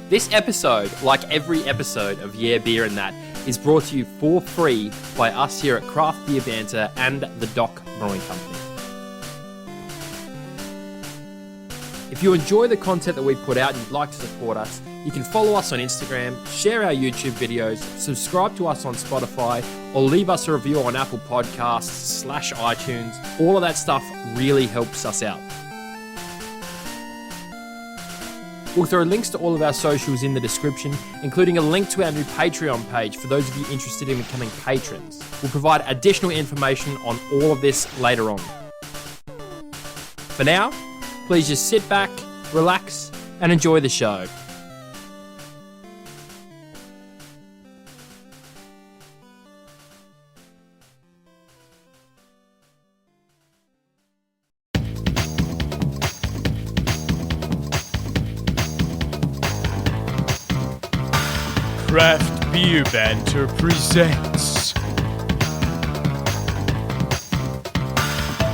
This episode, like every episode of Yeah, Beer and That, is brought to you for free by us here at Craft Beer Banter and the Dock Brewing Company. If you enjoy the content that we put out and you'd like to support us, you can follow us on Instagram, share our YouTube videos, subscribe to us on Spotify, or leave us a review on Apple Podcasts / iTunes. All of that stuff really helps us out. We'll throw links to all of our socials in the description, including a link to our new Patreon page for those of you interested in becoming patrons. We'll provide additional information on all of this later on. For now, please just sit back, relax, and enjoy the show. Craft Beer Banter presents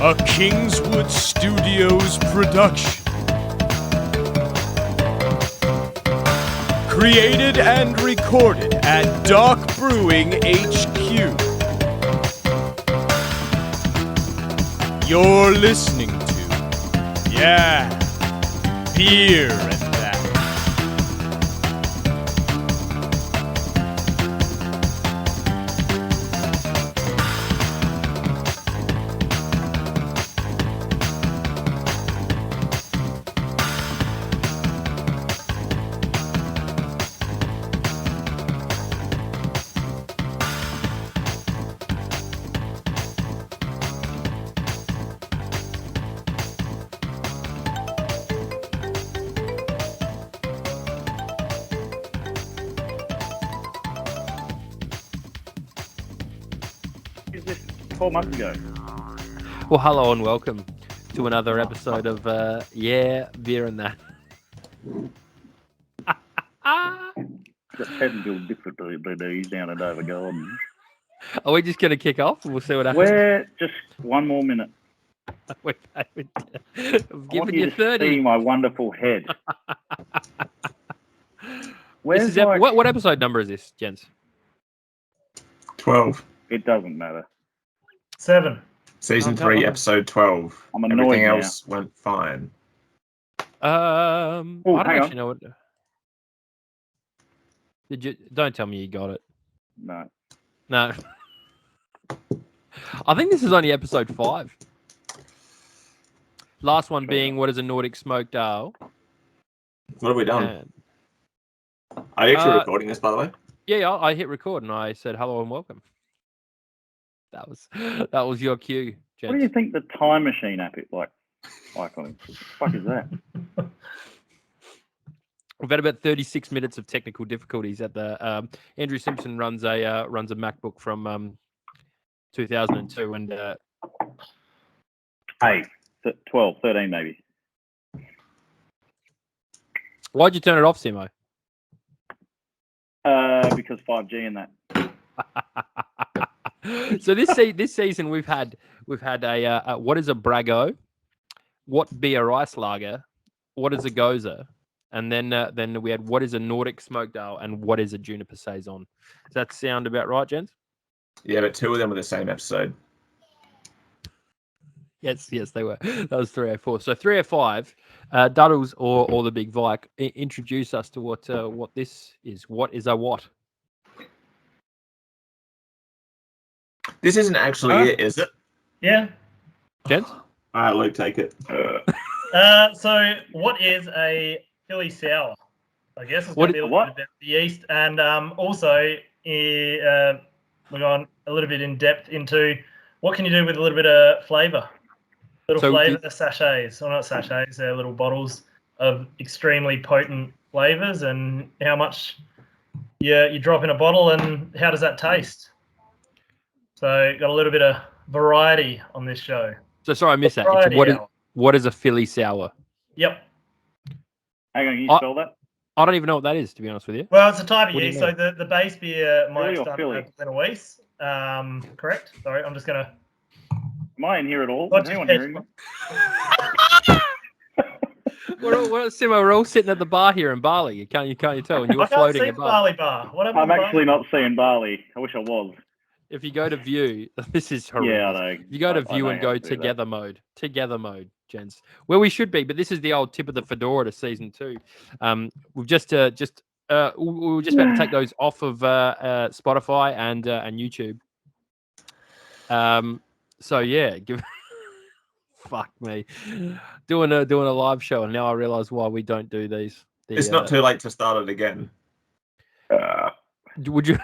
a Kingswood Studios production. Created and recorded at Dock Brewing HQ. You're listening to Yeah, Beer and That. This 4 months ago. Well, hello and welcome to another episode of Yeah, Beer and That. The technical difficulties down at Over Garden. Are we just going to kick off and we'll see what happens? We're just 1 more minute. I've I given want you you to 30. see my wonderful head. This Where's is my... what episode number is this, gents? 12. It doesn't matter. 7. Season Okay. 3, episode 12. I'm annoyed Everything now. else went fine. I don't hang actually on. know what. Did you? Don't tell me you got it. No. No. I think this is only episode 5. Last one being what is a Nordic smoked ale? What have we done? And- Are you actually Uh, recording this, by the way? yeah, I hit record and I said hello and welcome. That was your cue, What do you gents. think the time machine app is like? Icon. What the fuck is that? We've had about 36 minutes of technical difficulties at the. Andrew Simpson runs a MacBook from 2002, and Hey, 12, 13 maybe. why'd you turn it off, Simo? Because 5G and that. So this season we've had a what is a Brago, what beer ice lager, what is a Goza, and then we had what is a Nordic smoked ale and what is a juniper saison. Does that sound about right, gents? Yeah, but 2 of them were the same episode. Yes, they were. That was 304. So 305, Duddles or the Big Vike, introduce us to what this is. What is a what? This isn't actually it, is it? Yeah. Gents? All right, Luke, take it. So, what is a Philly sour? I guess it's What going to be a is- little what? bit about the yeast, and also we're going a little bit in depth into what can you do with a little bit of flavour. Little So flavour sachets, or not sachets, they're little bottles of extremely potent flavours, and how much you drop in a bottle, and how does that taste? So, got a little bit of variety on this show. So sorry, I missed that. It's Variety hour. what is a Philly sour? Yep. Hang on, can you I- spell that? I don't even know what that is, to be honest with you. Well, it's a type of What do you yeast. So the base beer might Philly or start Philly? with Louise. Correct. Sorry, I'm just gonna. Am I in here at all? What Is just anyone catch- hearing me? Simo, we're all sitting at the bar here in Bali. You can't tell, and you're I can't floating see the above. barley bar. What happened I'm to the actually barley not seeing Bali. I wish I was. If you go to view, this is horrendous. Yeah, I know. If you go to I view know and how go to do together mode, gents, where we should be. But this is the old tip of the fedora to season 2. We've just we were just about to take those off of Spotify and YouTube. So yeah, fuck me, doing a live show, and now I realize why we don't do these. It's not too late to start it again. Would you?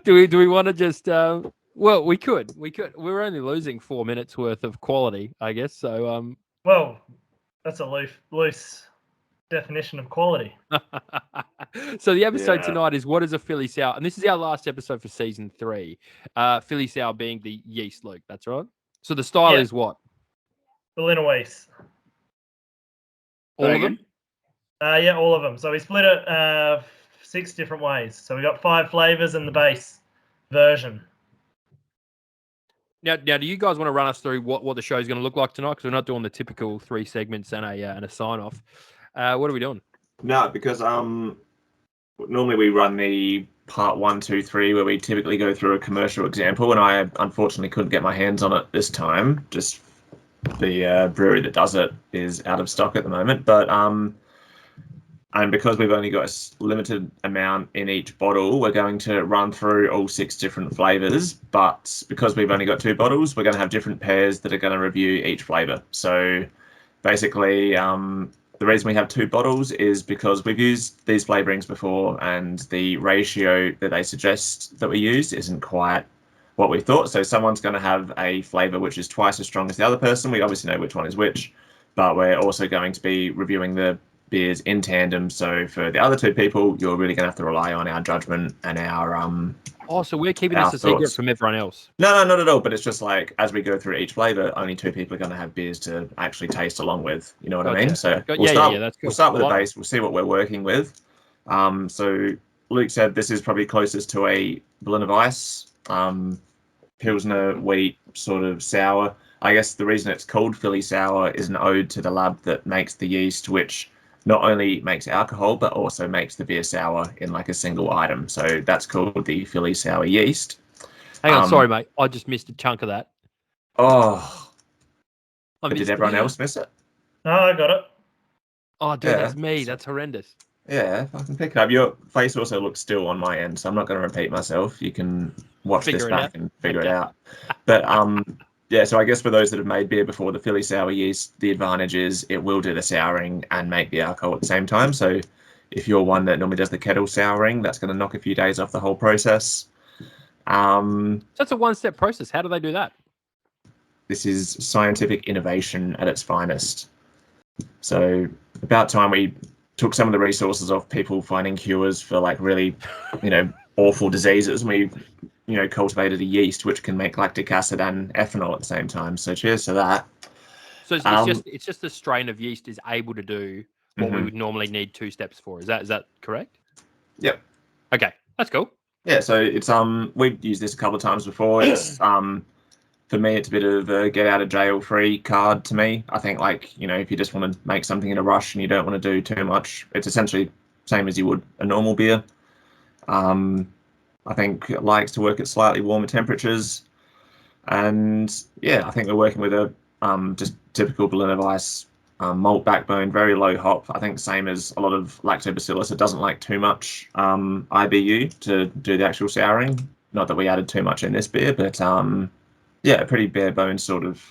do we want to just? Well, we could. We're only losing 4 minutes worth of quality, I guess. So Well, that's a loose definition of quality. So the episode Yeah. tonight is what is a Philly sour, and this is our last episode for season 3. Philly sour being the yeast, Luke. That's right. So the style Yeah. is what? Berliner Weiss. All of Again? them. Yeah, all of them. So we split it 6 different ways. So we got 5 flavors in the base version. Now, do you guys want to run us through what the show is going to look like tonight? Because we're not doing the typical 3 segments and a sign off. What are we doing? No, because normally we run the part 1, 2, 3, where we typically go through a commercial example, and I unfortunately couldn't get my hands on it this time. Just the brewery that does it is out of stock at the moment, but and because we've only got a limited amount in each bottle, we're going to run through all 6 different flavors. But because we've only got 2 bottles, we're going to have different pairs that are going to review each flavor. So basically, the reason we have 2 bottles is because we've used these flavorings before, and the ratio that they suggest that we use isn't quite what we thought. So someone's going to have a flavor which is twice as strong as the other person. We obviously know which one is which, but we're also going to be reviewing the beers in tandem. So for the other 2 people, you're really going to have to rely on our judgment and our So we're keeping our this a secret thoughts. from everyone else. No, not at all. But it's just like, as we go through each flavor, only 2 people are going to have beers to actually taste along with. You know what I mean? Gotcha. So Yeah, that's cool. we'll start with I the like base. We'll see what we're working with. So Luke said this is probably closest to a Berliner Weiss, Pilsner wheat sort of sour. I guess the reason it's called Philly sour is an ode to the lab that makes the yeast, which not only makes alcohol, but also makes the beer sour in like a single item. So that's called the Philly sour yeast. Hang on, sorry, mate. I just missed a chunk of that. Oh, I but did missed everyone else miss it? Oh, I got it. Oh, dude, Yeah. that's me. That's horrendous. Yeah, I can pick it up. Your face also looks still on my end, so I'm not going to repeat myself. You can watch Figure this it back out. and figure it Okay. out. But yeah, so I guess for those that have made beer before, the Philly sour yeast, the advantage is it will do the souring and make the alcohol at the same time. So if you're one that normally does the kettle souring, that's going to knock a few days off the whole process. So it's a 1-step process. How do they do that? This is scientific innovation at its finest. So about time we took some of the resources off people finding cures for like really, awful diseases. We, cultivated a yeast which can make lactic acid and ethanol at the same time. So cheers to that. So it's just the strain of yeast is able to do what we would normally need 2 steps for. Is that correct? Yep. Okay, that's cool. Yeah, so it's we've used this a couple of times before. It's for me, it's a bit of a get out of jail free card to me. I think if you just want to make something in a rush and you don't want to do too much, it's essentially same as you would a normal beer. I think it likes to work at slightly warmer temperatures, and yeah, I think we're working with a just typical Berliner Weiss malt backbone, very low hop. I think same as a lot of lactobacillus. It doesn't like too much IBU to do the actual souring. Not that we added too much in this beer, but yeah, a pretty bare bones sort of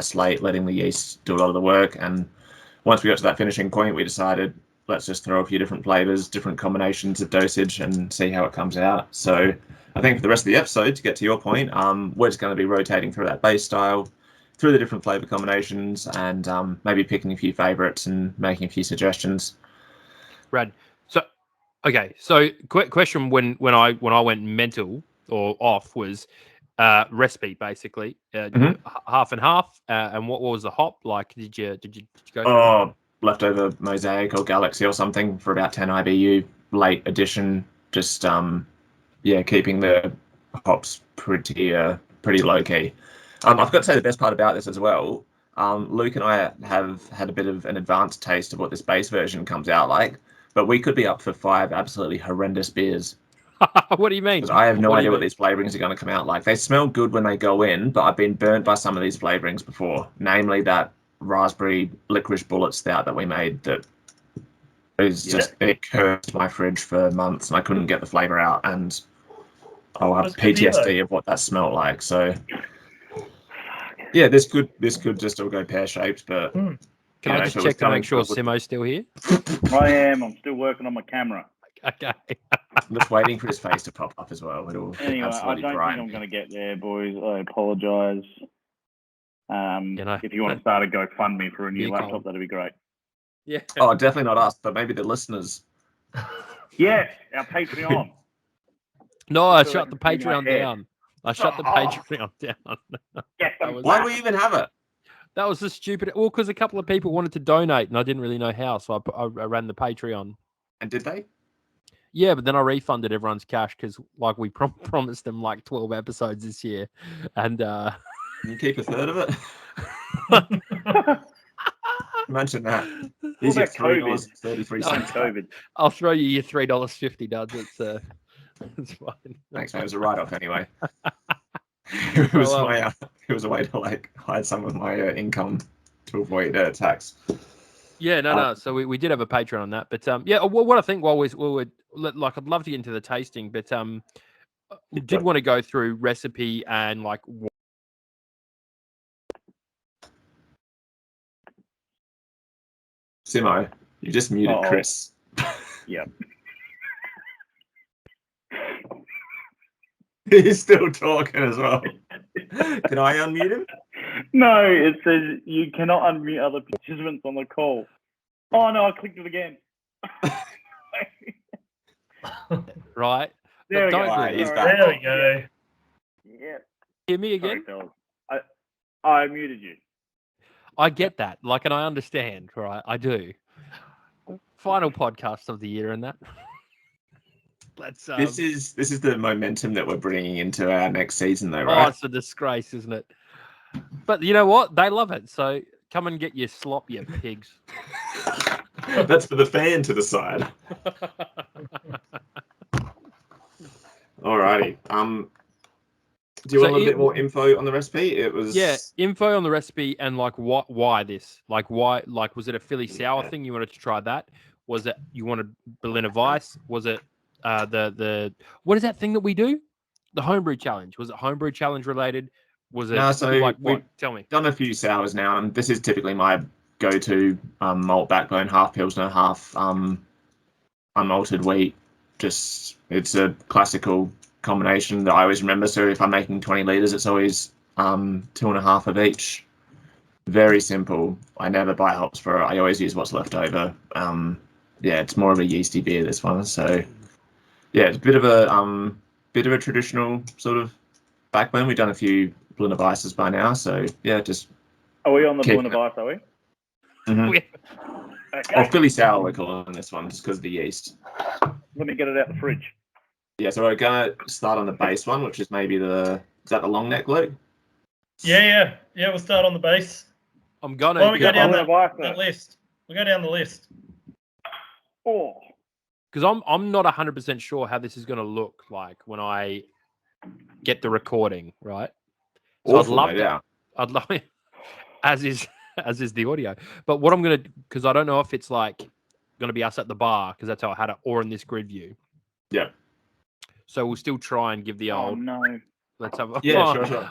slate, letting the yeast do a lot of the work. And once we got to that finishing point, we decided let's just throw a few different flavors, different combinations of dosage, and see how it comes out. So I think for the rest of the episode, to get to your point, we're just going to be rotating through that base style, through the different flavor combinations, and maybe picking a few favorites and making a few suggestions. Rad. So, okay. So, question when I went mental or off was recipe basically, half and half. And what was the hop like? Did you go through? Oh, leftover Mosaic or Galaxy or something for about 10 IBU, late addition. Just keeping the hops pretty low key. I've got to say the best part about this as well. Luke and I have had a bit of an advanced taste of what this base version comes out like, but we could be up for 5 absolutely horrendous beers. What do you mean? Because I have no What do idea you what mean? these flavorings are going to come out like. They smell good when they go in, but I've been burnt by some of these flavorings before, namely that raspberry licorice bullet stout that we made that is just, it cursed my fridge for months and I couldn't get the flavor out, and I'll have That's good beer, though. PTSD of what that smelled like. So yeah, this could just all go pear-shaped, but Can you I know, just if it was check to make coming sure with- Simo's still here? I am. I'm still working on my camera. Okay. I'm just waiting for his face to pop up as well. It'll Anyway, I absolutely don't brine. think I'm going to get there, boys. I apologise. know, If you want to start a GoFundMe for a new Yeah, laptop, Colin. that'd be great. Yeah. Oh, definitely not us, but maybe the listeners. Yes, our Patreon. No, I feel shut like the it's in my Patreon head. down. I shut the Oh. Patreon down. Yes, That was- Why do we even have it? That was the stupid. Well, because a couple of people wanted to donate, and I didn't really know how, so I ran the Patreon. And did they? Yeah, but then I refunded everyone's cash because, like, we promised them like 12 episodes this year, and Can you keep a third of it? Imagine that. Here's your about COVID? $3.33. COVID. I'll throw you your $3.50, duds. It's fine. Thanks, mate. It was a write-off anyway. It was Well, it was a way to like hide some of my income to avoid tax. Yeah, no. So we did have a Patreon on that, but yeah. What I think while we're like, I'd love to get into the tasting, but did want to go through recipe and like. Simo, you just muted Uh-oh. Chris. Yep. He's still talking as well. Can I unmute him? No, it says you cannot unmute other participants on the call. Oh no, I clicked it again. Right. There we Don't go. do Right, that. he's back. There we go. Yeah. Hear me Sorry, again? fellas. I muted you. I get that. Like, and I understand, right? I do. Final podcast of the year and that. Let's. This is the momentum that we're bringing into our next season, though, Oh, right? it's a disgrace, isn't it? But you know what? They love it. So come and get your slop, you pigs. That's for the fan to decide. Alrighty. Do you So want a bit more info on the recipe? It was info on the recipe and like why this? Like why? Like was it a Philly sour thing? You wanted to try that? Was it you wanted Berliner Weiss? Was it the what is that thing that we do? The homebrew challenge. Was it homebrew challenge related? Was it No, so like we've what? Tell me. done a few sours now, and this is typically my go-to malt backbone, half pilsner, half unmalted wheat. Just it's a classical combination that I always remember. So if I'm making 20 liters, it's always 2.5 of each. Very simple. I never buy hops for it. I always use what's left over. Yeah, it's more of a yeasty beer, this one. So yeah, it's a bit of a traditional sort of backbone. We've done a few Berliner Weisses by now, so yeah, just Are we on the Keep Berliner Weiss, are we? mhm. Okay. Oh, Philly sour we're calling this one just because of the yeast. Let me get it out the fridge. Yeah, so we're gonna start on the base one, which is maybe is that the long neck, Luke? Yeah. We'll start on the base. I'm gonna. Well, we go down Berliner Weiss. that list. We'll go down the list. Oh. Because I'm not 100% sure how this is going to look like when I get the recording, right? So Awful, I'd yeah. love as is the audio. But what I'm going to, because I don't know if it's like going to be us at the bar, because that's how I had it, or in this grid view. Yeah. So we'll still try and give the Oh old. no. Let's have a. Yeah, sure.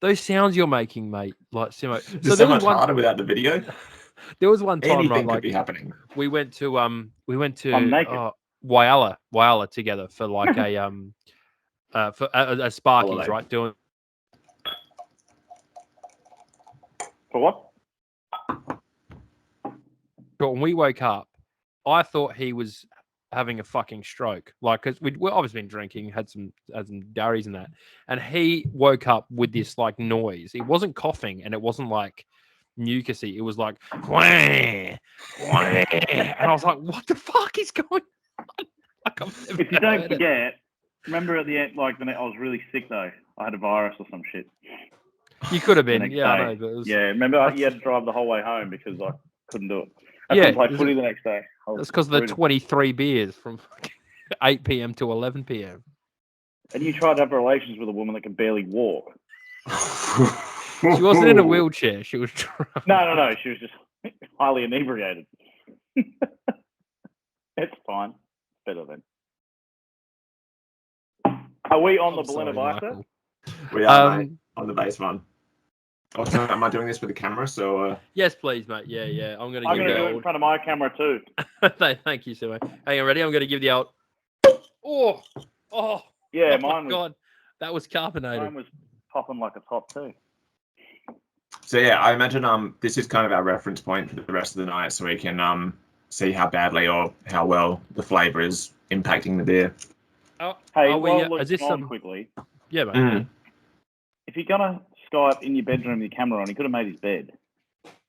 Those sounds you're making, mate, like Simo. It's so much harder without the video. There was one time, Anything right, could like be happening. we went to I'm naked. Whyalla together for like a for a Sparkies, Holiday. right? Doing For what? but when we woke up, I thought he was having a fucking stroke. Like, because we'd obviously been drinking, had some dairies and that, and he woke up with this like noise. It wasn't coughing, and it wasn't like mucusy. It was like, wah, wah. And I was like, what the fuck is going on? Like, I've never If you don't heard it. forget, remember at the end, like I was really sick though. I had a virus or some shit. You could have The been, next yeah, I day. know. But it was, Yeah, remember you had to drive the whole way home because I couldn't do it. I Yeah, couldn't play is footy it- the next day. that's because of the 23 beers from 8 p.m. to 11 p.m. And you tried to have relations with a woman that could barely walk. She wasn't in a wheelchair. She was drunk. No. She was just highly inebriated. It's fine. Better than. Are we on the Berliner Weisse? Michael. We are, mate, on the base one. Oh, so am I doing this with the camera? So Yes, please, mate. Yeah. I'm going to I'm give going to you do the it in old... front of my camera too. Thank you, sir. Hang on, ready? I'm going to give you the old... Oh! Yeah, Oh, mine my God. That was carbonated. was popping like a top too. yeah, I imagine this is kind of our reference point for the rest of the night, so we can see how badly or how well the flavour is impacting the beer. Oh, Hey, are we, while is Luke's this on quickly, Yeah, mate. Mm. if you're going to Skype in your bedroom with your camera on, he could have made his bed.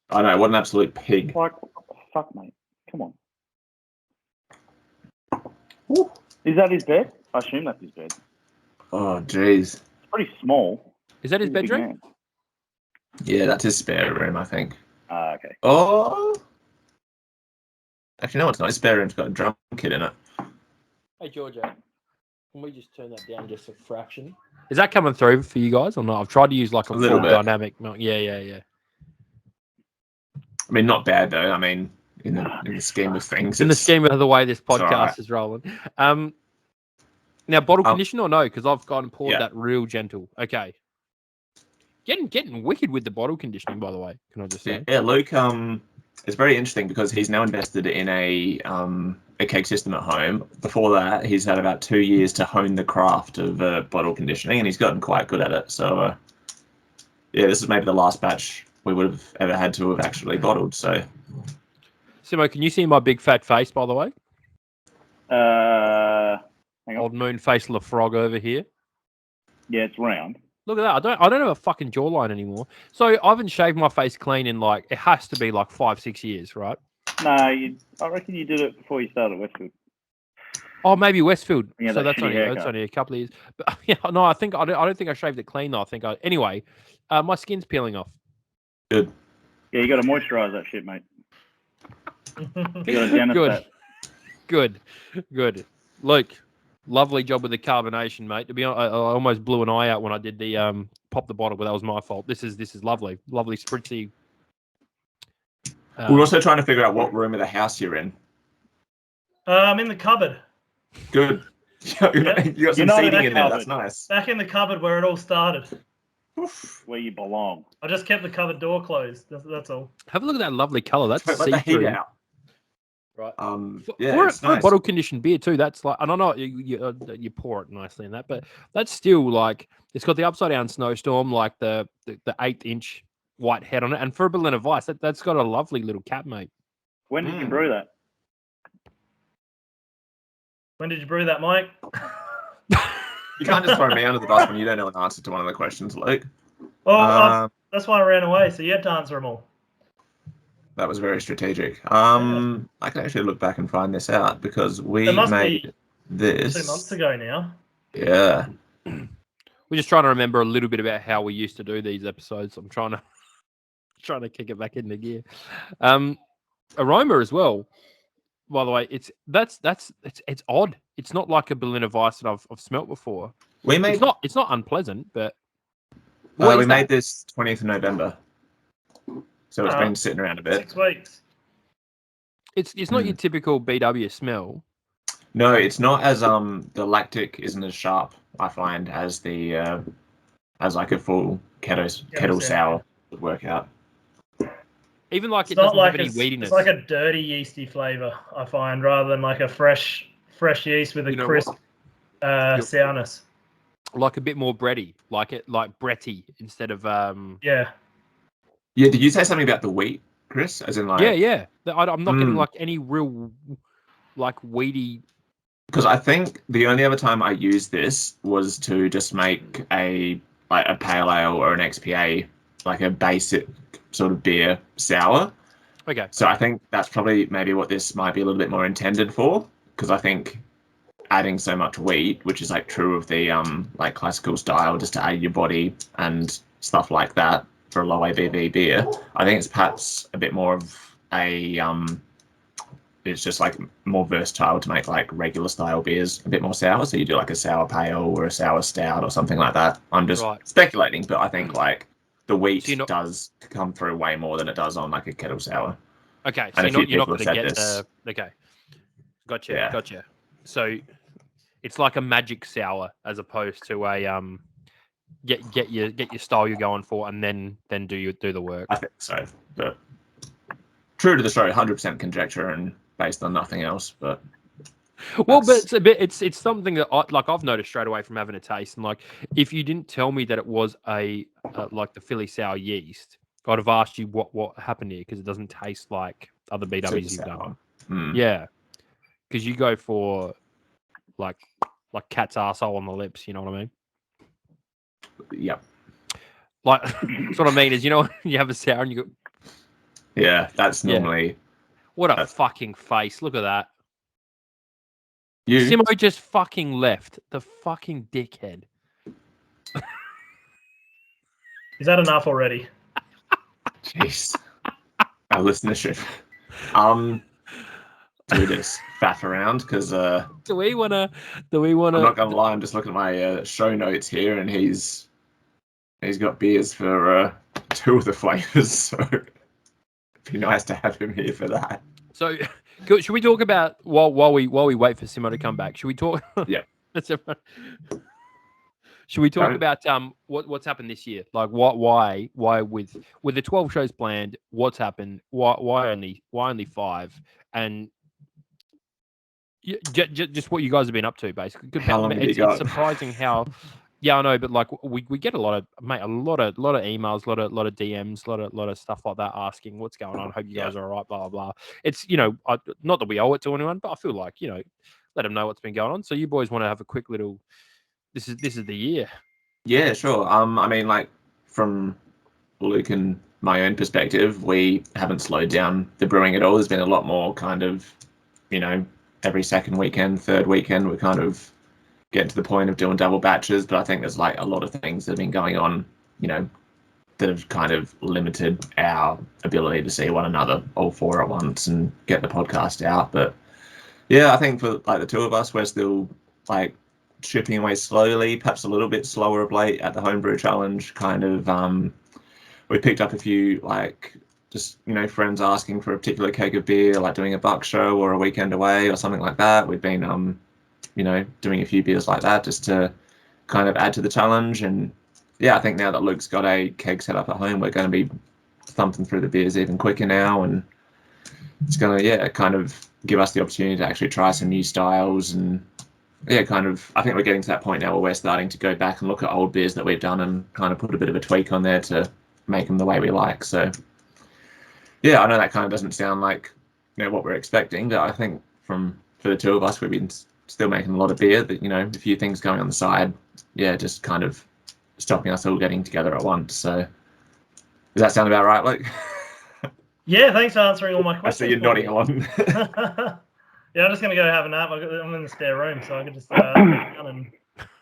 I know, what an absolute pig. Like, what the fuck, mate? Come on. Is that his bed? I assume that's his bed. Oh, jeez. It's pretty small. Is that his He's a big bedroom? man. Yeah, that's his spare room, I think. Okay. Oh! Actually, no, it's not. His spare room's got a drum kit in it. Hey, Georgia. Can we just turn that down just a fraction? Is that coming through for you guys or not? I've tried to use like a little full bit. dynamic. Yeah. I mean, not bad, though. I mean, in the scheme of things. In the scheme of the way this podcast alright. is rolling. Now, bottle condition or no? Because I've gone and poured Yeah. that real gentle. Okay. Getting wicked with the bottle conditioning, by the way. Can I just say? Yeah, Luke, it's very interesting because he's now invested in a keg system at home. Before that, he's had about 2 years to hone the craft of bottle conditioning, and he's gotten quite good at it. So, yeah, this is maybe the last batch we would have ever had to have actually bottled. So, Simo, can you see my big fat face, by the way? Hang on. Old moon face frog over here. Yeah, it's round. Look at that. I don't have a fucking jawline anymore. So I haven't shaved my face clean in like, it has to be like 5-6 years, right? No, I reckon you did it before you started Westwood. Oh, maybe Westfield. Yeah, So that that's shitty haircut. only a couple of years. But yeah, no, I don't think I shaved it clean though. Anyway, my skin's peeling off. good. Yeah, you got to moisturise that shit, mate. You got to dentist that. Good. Luke, lovely job with the carbonation, mate. To be honest, I almost blew an eye out when I did the pop the bottle, but that was my fault. This is lovely spritzy. We're also trying to figure out what room of the house you're in. I'm in the cupboard. Good. You got You're some not in seating that in there. cupboard. That's nice. Back in the cupboard where it all started. Where you belong. I just kept the cupboard door closed. That's all. Have a look at that lovely colour. That's Let the heat see-through. out. Right. Yeah, for it's a nice. bottle conditioned beer too. That's like, and I know you pour it nicely in that, but that's still like it's got the upside down snowstorm, like the 1/8-inch white head on it, and for a Berliner Weiss, that's got a lovely little cap, mate. When did you brew that? When did you brew that, Mike? You can't just throw me under the bus when you don't know an answer to one of the questions, Luke. Well, that's why I ran away, so you had to answer them all. That was very strategic. I can actually look back and find this out because we It must made this 2 months ago now. Yeah. We're just trying to remember a little bit about how we used to do these episodes. I'm trying to kick it back into gear. Aroma as well. By the way, it's odd. It's not like a Berliner Weiss that I've smelt before. It's not unpleasant, but we made this 20th of November, so it's Oh. been sitting around a bit. 6 weeks. It's not your typical BW smell. No, it's not as the lactic isn't as sharp, I find, as the as like a full kettle sour would work out. Even like It's it not doesn't like have any weediness. it's like a dirty yeasty flavour, I find, rather than like a fresh yeast with a crisp sourness. Like a bit more bready, like bretty instead of Yeah. Yeah, did you say something about the wheat, Chris? As in like yeah. I'm not getting like any real like weedy. Because I think the only other time I used this was to just make a pale ale or an XPA, like a basic sort of beer sour. Okay. So I think that's probably maybe what this might be a little bit more intended for. Because I think adding so much wheat, which is like true of the like classical style, just to aid your body and stuff like that for a low ABV beer. I think it's perhaps a bit more of a it's just like more versatile to make like regular style beers a bit more sour. So you do like a sour pale or a sour stout or something like that. I'm just speculating, but I think like the wheat does come through way more than it does on like a kettle sour. Okay, so you're not going to get the... Okay, gotcha. So it's like a magic sour as opposed to a get your style you're going for, and then do the work. I think so, but true to the story, 100% conjecture and based on nothing else. But well, but it's something that I've noticed straight away from having a taste. And like, if you didn't tell me that it was a like the Philly sour yeast, I'd have asked you what happened here, because it doesn't taste like other BWs you've done. Yeah, because you go for like cat's arsehole on the lips. You know what I mean? Yep. Like, that's what I mean is, you know, you have a sour and you go... Yeah, that's normally... What a fucking face. Look at that. You? Simo just fucking left. The fucking dickhead. Is that enough already? Jeez. Our listenership. Do we just faff around? Because do we wanna I'm not gonna lie, I'm just looking at my show notes here, and he's got beers for 2 of the flavors, so it'd be nice to have him here for that. So should we talk about while we wait for Simo to come back, should we talk... Yeah. Should we talk about what's happened this year? Like why with the 12 shows planned, what's happened? Why only 5? And just what you guys have been up to, basically. How long have you got? It's surprising how... Yeah, I know, but like we get a lot of emails, a lot of DMs, a lot of stuff like that asking what's going on. Hope you guys are all right, blah blah blah. It's, you know, not that we owe it to anyone, but I feel like, you know, let them know what's been going on. So you boys want to have a quick little... This is the year. Yeah, sure. I mean, like, from Luke and my own perspective, we haven't slowed down the brewing at all. There's been a lot more kind of, you know, every second weekend, third weekend, we're kind of getting to the point of doing double batches. But I think there's like a lot of things that have been going on, you know, that have kind of limited our ability to see one another all 4 at once and get the podcast out. But yeah, I think for like the 2 of us, we're still like chipping away slowly, perhaps a little bit slower of late at the homebrew challenge. Kind of, we picked up a few like just, you know, friends asking for a particular keg of beer, like doing a buck show or a weekend away or something like that. We've been, you know, doing a few beers like that just to kind of add to the challenge. And yeah, I think now that Luke's got a keg set up at home, we're going to be thumping through the beers even quicker now, and it's going to kind of give us the opportunity to actually try some new styles. And kind of, I think we're getting to that point now where we're starting to go back and look at old beers that we've done and kind of put a bit of a tweak on there to make them the way we like. So yeah, I know that kind of doesn't sound like, you know, what we're expecting, but I think for the 2 of us, we've been still making a lot of beer, that, you know, a few things going on the side, just kind of stopping us all getting together at once. So does that sound about right, Luke? Yeah, thanks for answering all my questions. I see you're nodding along. Yeah, I'm just going to go have a nap. I'm in the spare room, so I can just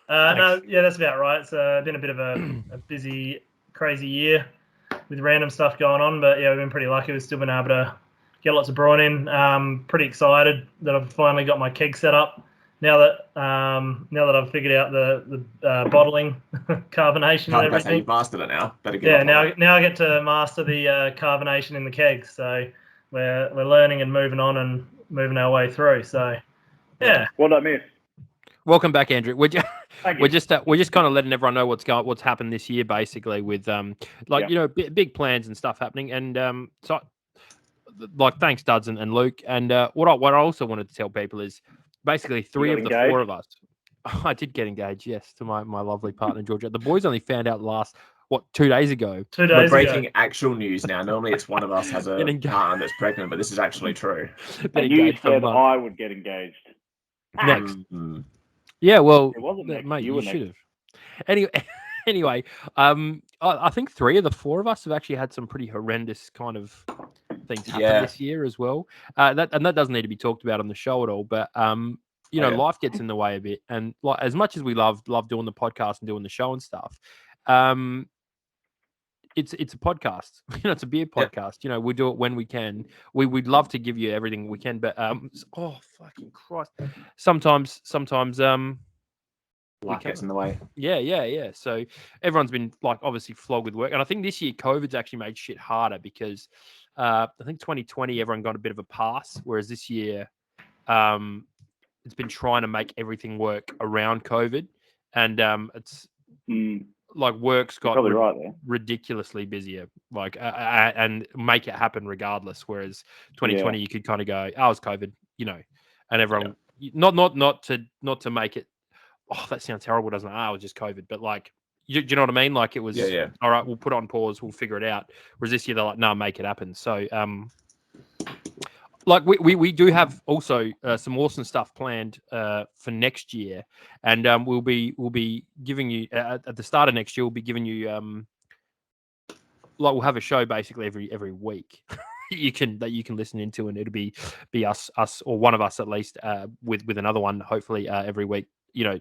no, that's about right. It's been a bit of a busy, crazy year with random stuff going on, but yeah, we've been pretty lucky. We've still been able to get lots of brewing in. Pretty excited that I've finally got my keg set up. Now that I've figured out the bottling, carbonation, and everything. You've mastered it now. Better get now I get to master the carbonation in the kegs. So we're learning and moving on and moving our way through. So yeah. What did I miss? Welcome back, Andrew. We're just kind of letting everyone know what's happened this year, basically, with you know, big plans and stuff happening. And so like, thanks Duds and Luke. And what I also wanted to tell people is basically 3 of the 4 of us. I did get engaged, yes, to my lovely partner Georgia. The boys only found out 2 days ago. 2 days We're breaking actual news now. Normally it's one of us has a partner that's pregnant, but this is actually true. And you said I would get engaged. Next. Yeah, well, it wasn't next. Mate, you should have. Anyway, I think 3 of the 4 of us have actually had some pretty horrendous kind of things happen this year as well. That doesn't need to be talked about on the show at all. But you know, yeah. life gets in the way a bit. And like as much as we love doing the podcast and doing the show and stuff, it's a podcast. You know, it's a beer Yep. podcast. You know, we do it when we can. We'd love to give you everything we can, but oh fucking Christ. Sometimes Life gets in the way. yeah. So everyone's been like obviously flogged with work, and I think this year COVID's actually made shit harder because I think 2020 everyone got a bit of a pass, whereas this year it's been trying to make everything work around COVID, and it's like work's got Probably right there. ridiculously busier, like and make it happen regardless. Whereas 2020 you could kind of go, "Oh, it's COVID," you know, and everyone not to make it. Oh, that sounds terrible, doesn't it? Oh, it was just COVID, but like, do you know what I mean? Like it was. Yeah. All right, we'll put it on pause. We'll figure it out. Whereas this year they're like, "No, make it happen." So like we do have also some awesome stuff planned for next year, and we'll be giving you at the start of next year. We'll be giving you like we'll have a show basically every week. you can listen into, and it'll be us or one of us at least with another one hopefully every week. You know,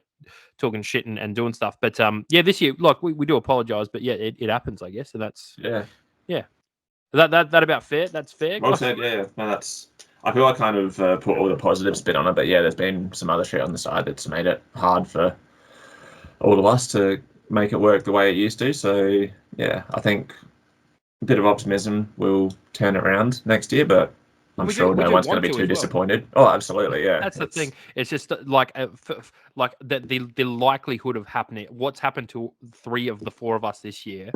talking shit and doing stuff. But yeah, this year, like we do apologize, but yeah, it happens, I guess, and that's yeah. That about fair? That's fair. Well said, yeah. No, that's. I feel I kind of put all the positive spin on it, but yeah, there's been some other shit on the side that's made it hard for all of us to make it work the way it used to. So yeah, I think a bit of optimism will turn it around next year, but I'm sure no one's going to be too disappointed. Oh, absolutely, yeah. That's the thing. It's just like the likelihood of happening. What's happened to 3 of the 4 of us this year?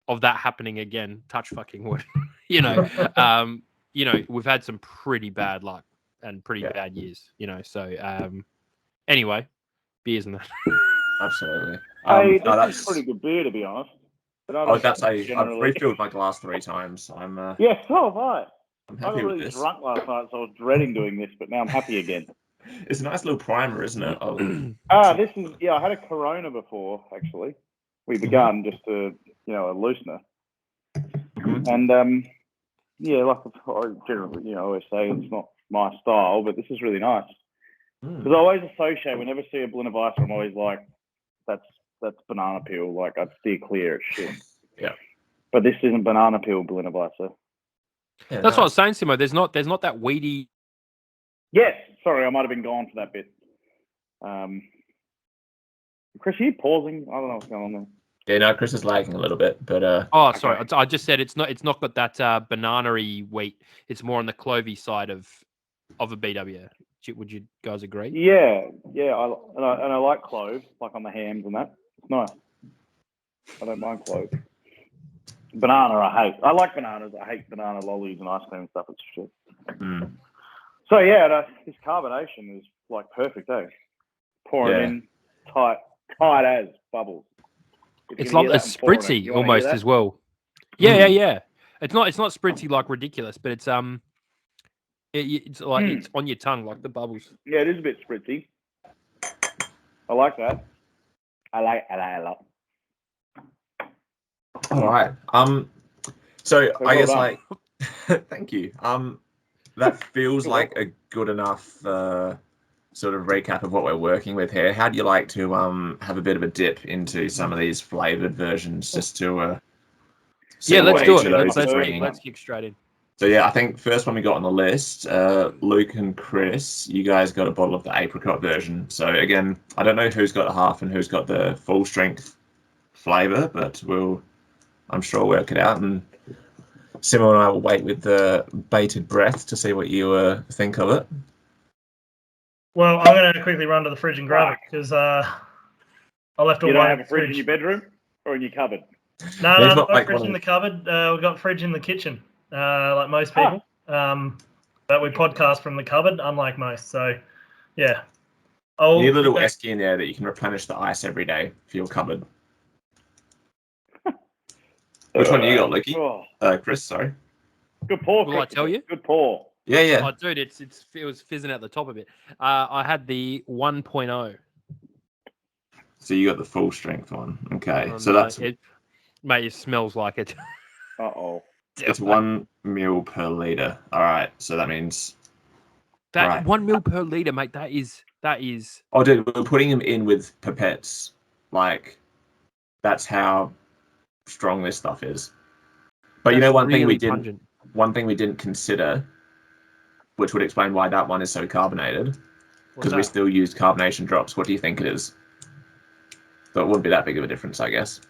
Of that happening again, touch fucking wood. You know, we've had some pretty bad luck and pretty bad years. You know, so anyway, beers and that. Absolutely. Hey, this is pretty good beer, to be honest. But I was about to say, I've refilled my glass 3 times. I'm yeah, so have I. I'm I got happy with really this. drunk last night, so I was dreading doing this, but now I'm happy again. It's a nice little primer, isn't it? This is I had a Corona before actually. We begun just to a loosener, and like I generally always say it's not my style, but this is really nice because I always associate whenever I see a Blend Weiser, I'm always like that's banana peel. Like I'd steer clear of shit. Yeah, but this isn't banana peel Blend Weiser. Yeah, that's what I was saying, Simo. There's not that weedy. Yes, sorry, I might have been gone for that bit. Chris, are you pausing? I don't know what's going on there. Yeah, no, Chris is lagging a little bit, but oh, sorry, I just said it's not got that banana-y wheat. It's more on the clovey side of a BW. Would you guys agree? Yeah. I like clove, like on the hams and that. It's nice. I don't mind clove. Banana, I hate. I like bananas. I hate banana lollies and ice cream and stuff. It's shit. So yeah, this carbonation is like perfect, eh? Pour it in tight as bubbles. It's like a spritzy almost as well. Yeah. It's not spritzy like ridiculous, but it's it's like it's on your tongue like the bubbles. Yeah, it is a bit spritzy. I like that. I like a lot. All right. So I guess like, thank you. That feels like a good enough sort of recap of what we're working with here. How do you like to have a bit of a dip into some of these flavored versions just to let's do it. Let's kick straight in. So yeah, I think first one we got on the list, Luke and Chris, you guys got a bottle of the apricot version. So again, I don't know who's got a half and who's got the full strength flavor, but I'm sure we'll work it out. And Simo and I will wait with the bated breath to see what you think of it. Well, I'm going to quickly run to the fridge and grab it because I left all. You don't have a fridge in your bedroom or in your cupboard? No, not got fridge in the cupboard. We've got fridge in the kitchen, like most people. But we podcast from the cupboard, unlike most. So, yeah. You need a little esky in there that you can replenish the ice every day for your cupboard. Which one do you got, Lukey? Chris, sorry. Good pour. Will I tell you? Good pour. Yeah. Oh, dude, it was fizzing out the top of it. I had the 1.0. So you got the full strength one. Okay. So no, that's mate, it smells like it. Uh-oh. It's 1 ml per liter. All right. So that means That Right. 1 mil per liter, mate. That is. Oh, dude, we're putting them in with pipettes. Like, that's how strong this stuff is. But you know, That's really pungent. one thing we didn't consider, which would explain why that one is so carbonated, because we still used carbonation drops. What do you think it is? So it wouldn't be that big of a difference, I guess.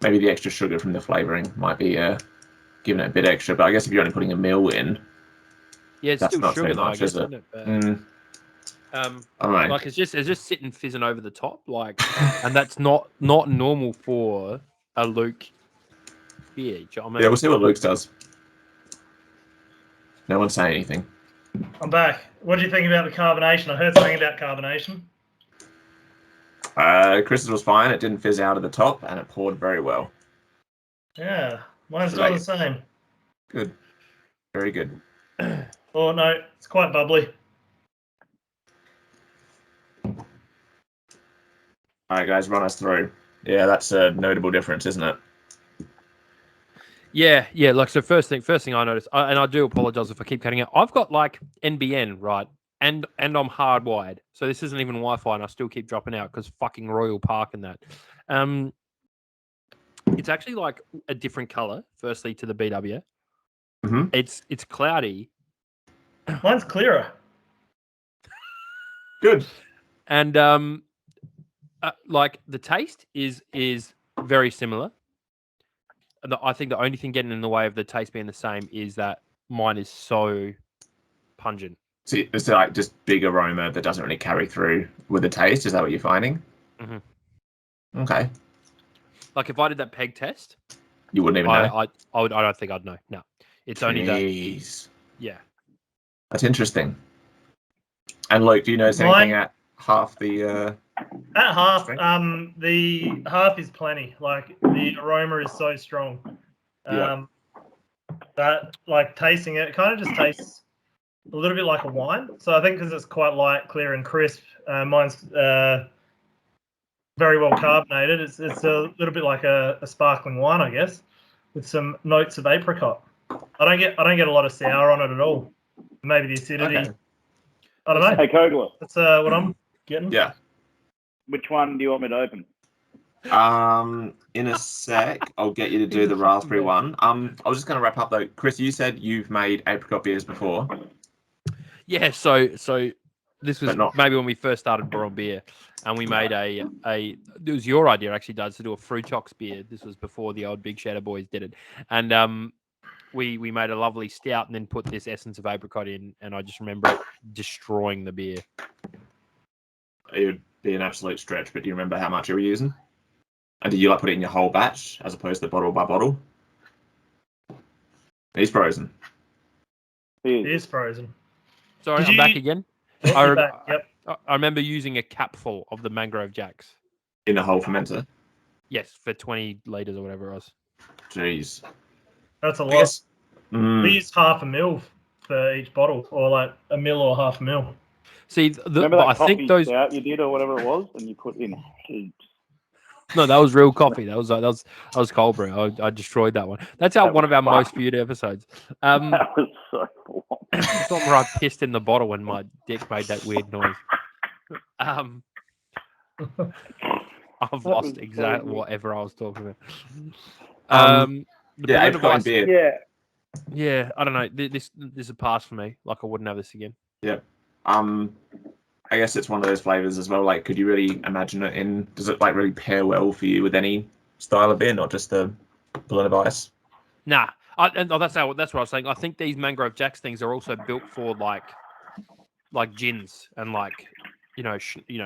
Maybe the extra sugar from the flavouring might be giving it a bit extra, but I guess if you're only putting a mil in, Yeah, it's that's still not sugar so though, I much, guess, is it? isn't it? But, All right. like it's just sitting fizzing over the top, like, and that's not normal for a Luke beer. Do you know what I mean? Yeah, we'll see what Luke's does. No one's saying anything. I'm back. What do you think about the carbonation? I heard something about carbonation. Chris's was fine. It didn't fizz out of the top, and it poured very well. Yeah, mine's Right. not the same. Good. Very good. Oh no, it's quite bubbly. All right, guys, run us through. Yeah, that's a notable difference, isn't it? Yeah. Like, so first thing I noticed, and I do apologize if I keep cutting it. I've got like NBN, right, and I'm hardwired, so this isn't even Wi-Fi, and I still keep dropping out because fucking Royal Park and that. It's actually like a different color. Firstly, to the BW, it's cloudy. Mine's clearer. Good. And like the taste is very similar. And I think the only thing getting in the way of the taste being the same is that mine is so pungent. See, it's like just big aroma that doesn't really carry through with the taste. Is that what you're finding? Mm-hmm. Okay. Like if I did that peg test, you wouldn't even know. I don't think I'd know. No, it's only that. Yeah, that's interesting. And Luke, do you notice anything at half the? At half, strength? the half is plenty. Like the aroma is so strong. That like tasting it kind of just tastes a little bit like a wine. So I think because it's quite light, clear, and crisp, mine's very well carbonated. It's a little bit like a sparkling wine, I guess, with some notes of apricot. I don't get a lot of sour on it at all. Maybe the acidity. Okay. I don't know. Hey, Kogler. That's what I'm getting. Yeah. Which one do you want me to open? In a sec, I'll get you to do the raspberry one. I was just going to wrap up though. Chris, you said you've made apricot beers before. Yeah. So this was maybe when we first started brewing beer, and we made a. It was your idea actually, Dad, to do a fruit chox beer. This was before the old Big Shadow boys did it, and we made a lovely stout and then put this essence of apricot in, and I just remember it destroying the beer. It would be an absolute stretch, but do you remember how much you were using? And did you like put it in your whole batch as opposed to bottle by bottle? He's frozen. He is frozen. Sorry, I'm back again. Yep. I remember using a capful of the Mangrove Jacks. In a whole fermenter? Yes, for 20 litres or whatever it was. Jeez. That's a lot. We use half a mil for each bottle, or like a mil or half a mil. See, remember that I think those stout you did or whatever it was, and you put in heaps. No, that was real coffee. That was cold brew. I destroyed that one. That's one of our most viewed episodes. That was so long. It's one where I pissed in the bottle when my dick made that weird noise. I've lost exactly whatever I was talking about. Yeah, apricot beer. Yeah, I don't know. This is a pass for me. Like I wouldn't have this again. Yeah. I guess it's one of those flavors as well. Like, could you really imagine it in? Does it like really pair well for you with any style of beer, not just the blend of ice? Nah, that's what I was saying. I think these Mangrove Jacks things are also built for like gins and like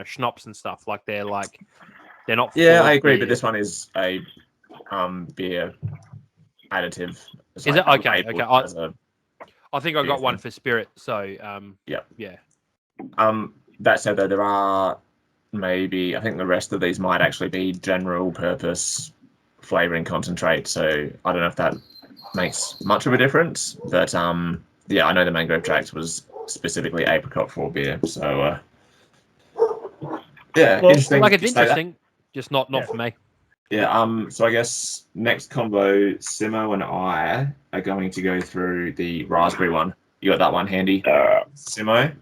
schnapps and stuff. Like they're not. Yeah, I agree, but this one is a beer additive. Is it okay? Okay, I think I got one for spirit. So yeah. That said, though, there are maybe I think the rest of these might actually be general purpose flavoring concentrate. So I don't know if that makes much of a difference, but yeah, I know the Mangrove Jacks was specifically apricot for beer. So yeah, interesting. Like it's interesting, just not for me. Yeah. So I guess next combo, Simo and I are going to go through the raspberry one. You got that one handy, Simo?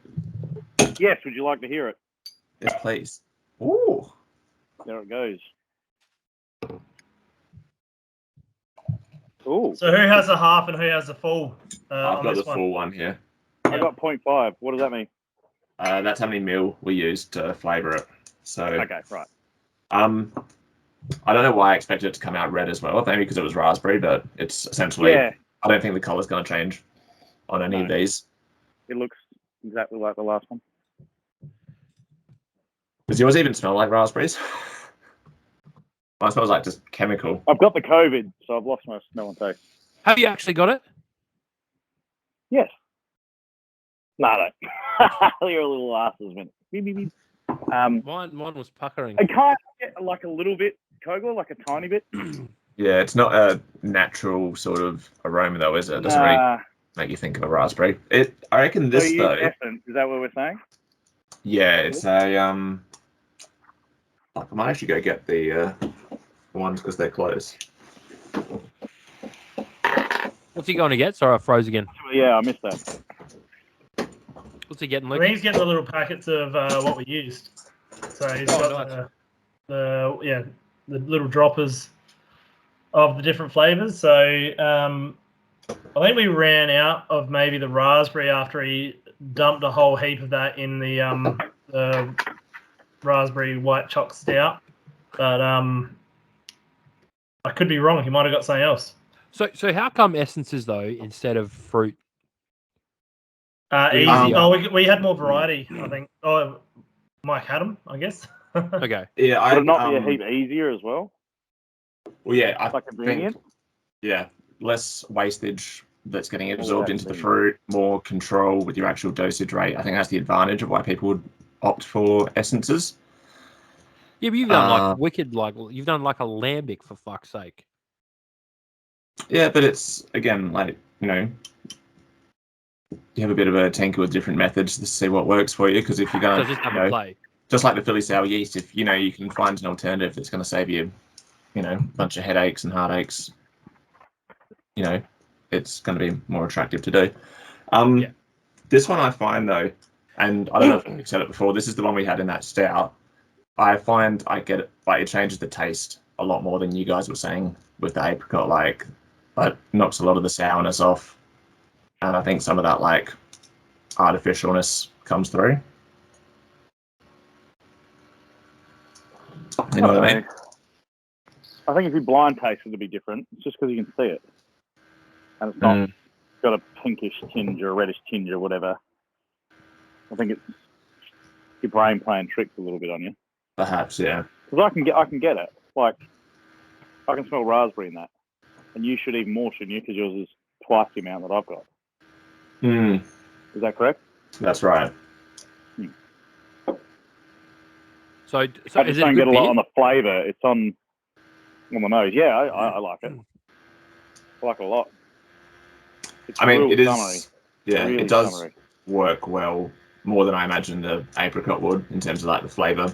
Yes, would you like to hear it? Yes, please. Ooh. There it goes. Ooh, So who has a half and who has a full? I've on got this the full one here. I got 0.5. What does that mean? That's how many mil we used to flavour it. So, Okay, right. I don't know why I expected it to come out red as well. Maybe because it was raspberry, but it's essentially. Yeah, I don't think the colour's going to change on any of these. it looks exactly like the last one. Does yours even smell like raspberries? Mine smells like just chemical. I've got the COVID, so I've lost my smell and taste. Have you actually got it? Yes. No, no. You're a little asses, man. Beep, beep, beep. Mine was puckering. I can't get like a little bit, Kogler, like a tiny bit. Yeah, it's not a natural sort of aroma though, is it? It doesn't really make you think of a raspberry. I reckon this so though. Essence, is that what we're saying? Yeah, it's a I might actually go get the ones because they're close. What's he going to get? Sorry, I froze again. Yeah, I missed that. What's he getting, I Luke? think he's getting the little packets of what we used. So he's got nice. the little droppers of the different flavors. So I think we ran out of maybe the raspberry after he dumped a whole heap of that in the raspberry white choc stout. But I could be wrong. He might have got something else. So how come essences though instead of fruit? Easy. We had more variety, I think. Oh, Mike had them, I guess. Okay. Yeah, Would it not be a heap easier as well? Well, yeah, I Like convenient? think yeah, less wastage that's getting All absorbed that into the thing. fruit, more control with your actual dosage rate. I think that's the advantage of why people would opt for essences. Yeah, but you've done like wicked, like you've done like a lambic for fuck's sake. Yeah, but it's again like you have a bit of a tinker with different methods to see what works for you. Because if you're So going just have to, a play. just like the Philly sour yeast, if you can find an alternative that's going to save you, a bunch of headaches and heartaches, it's going to be more attractive to do. Yeah. This one I find though, and I don't know if you've said it before, this is the one we had in that stout. I find I get it, like it changes the taste a lot more than you guys were saying with the apricot. Like, it knocks a lot of the sourness off, and I think some of that like artificialness comes through. You know what I mean? I think if you blind taste it, it'd be different. It's just because you can see it, and it's not got a pinkish tinge or a reddish tinge or whatever. I think it's your brain playing tricks a little bit on you. Perhaps, yeah. Because I can get it. Like, I can smell raspberry in that, and you should even more, shouldn't you? Because yours is twice the amount that I've got. Is that correct? That's right. So I is just it don't a get good a lot beer? on the flavour. It's on the nose. Yeah, I like it. I like it a lot. It's I mean, real it is. summery. Yeah, Really it does summery. work well, more than I imagined the apricot would in terms of like the flavour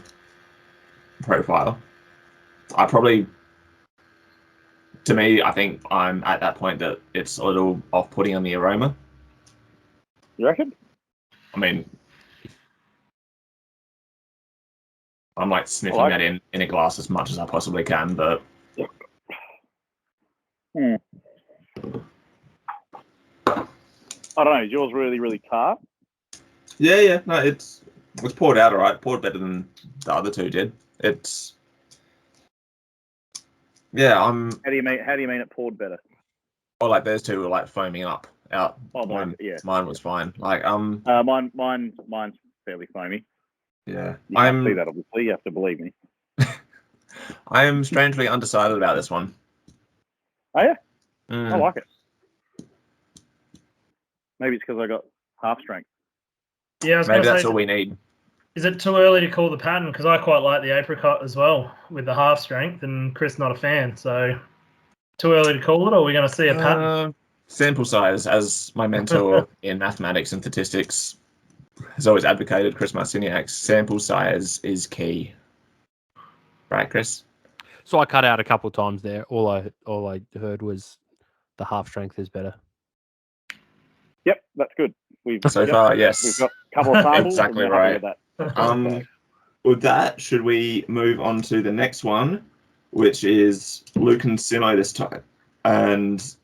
profile. To me, I think I'm at that point that it's a little off-putting on the aroma. You reckon? I mean, I'm like sniffing that in a glass as much as I possibly can, but I don't know. Is yours really, really tart? yeah, no, it was poured out all right. Poured better than the other two did. It's How do you mean it poured better? Oh, like those two were like foaming up out. Oh, mine yeah. was fine. Like mine's fairly foamy. Yeah, You can't see that obviously. You have to believe me. I am strangely undecided about this one. Oh yeah, I like it. Maybe it's because I got half strength. Yeah, I was Maybe going to that's say, all we need. is it too early to call the pattern? Because I quite like the apricot as well with the half strength, and Chris not a fan. So too early to call it, or are we going to see a pattern? Sample size, as my mentor in mathematics and statistics has always advocated, Chris Marciniak, sample size is key. Right, Chris? So I cut out a couple of times there. All I heard was the half strength is better. Yep, That's good. We've So far, yes. We've got a couple of samples. Exactly and we're happy right. with that. With that, should we move on to the next one, which is Luke and Simo this time, and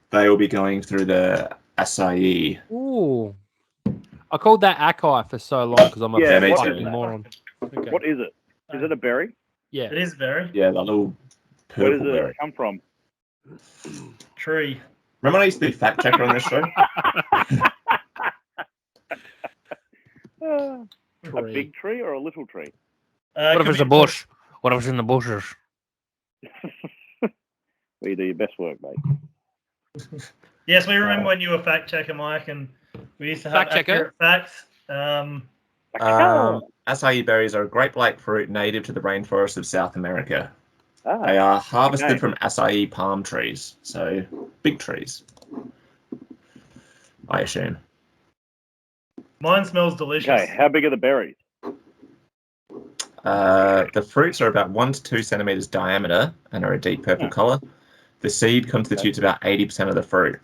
they will be going through the acai. Ooh. I called that Acai for so long because I'm a Yeah, me fucking too. moron. Okay. What is it? Is it a berry? Yeah. It is berry. Yeah, the little Where purple does it berry. come from? Tree. Remember when I used to be fact checker on this show? A big tree or a little tree? What if it's a bush? What if it's in the bushes? Well, you do your best work, mate. Yes, we remember when you were fact checker, Mike, and we used to have Fact checker? accurate facts. Acai berries are a grape-like fruit native to the rainforests of South America. Ah, They are harvested okay. from acai palm trees, so big trees, I assume. Mine smells delicious. Okay, how big are the berries? The fruits are about 1 to 2 centimeters diameter and are a deep purple color. The seed constitutes about 80% of the fruit.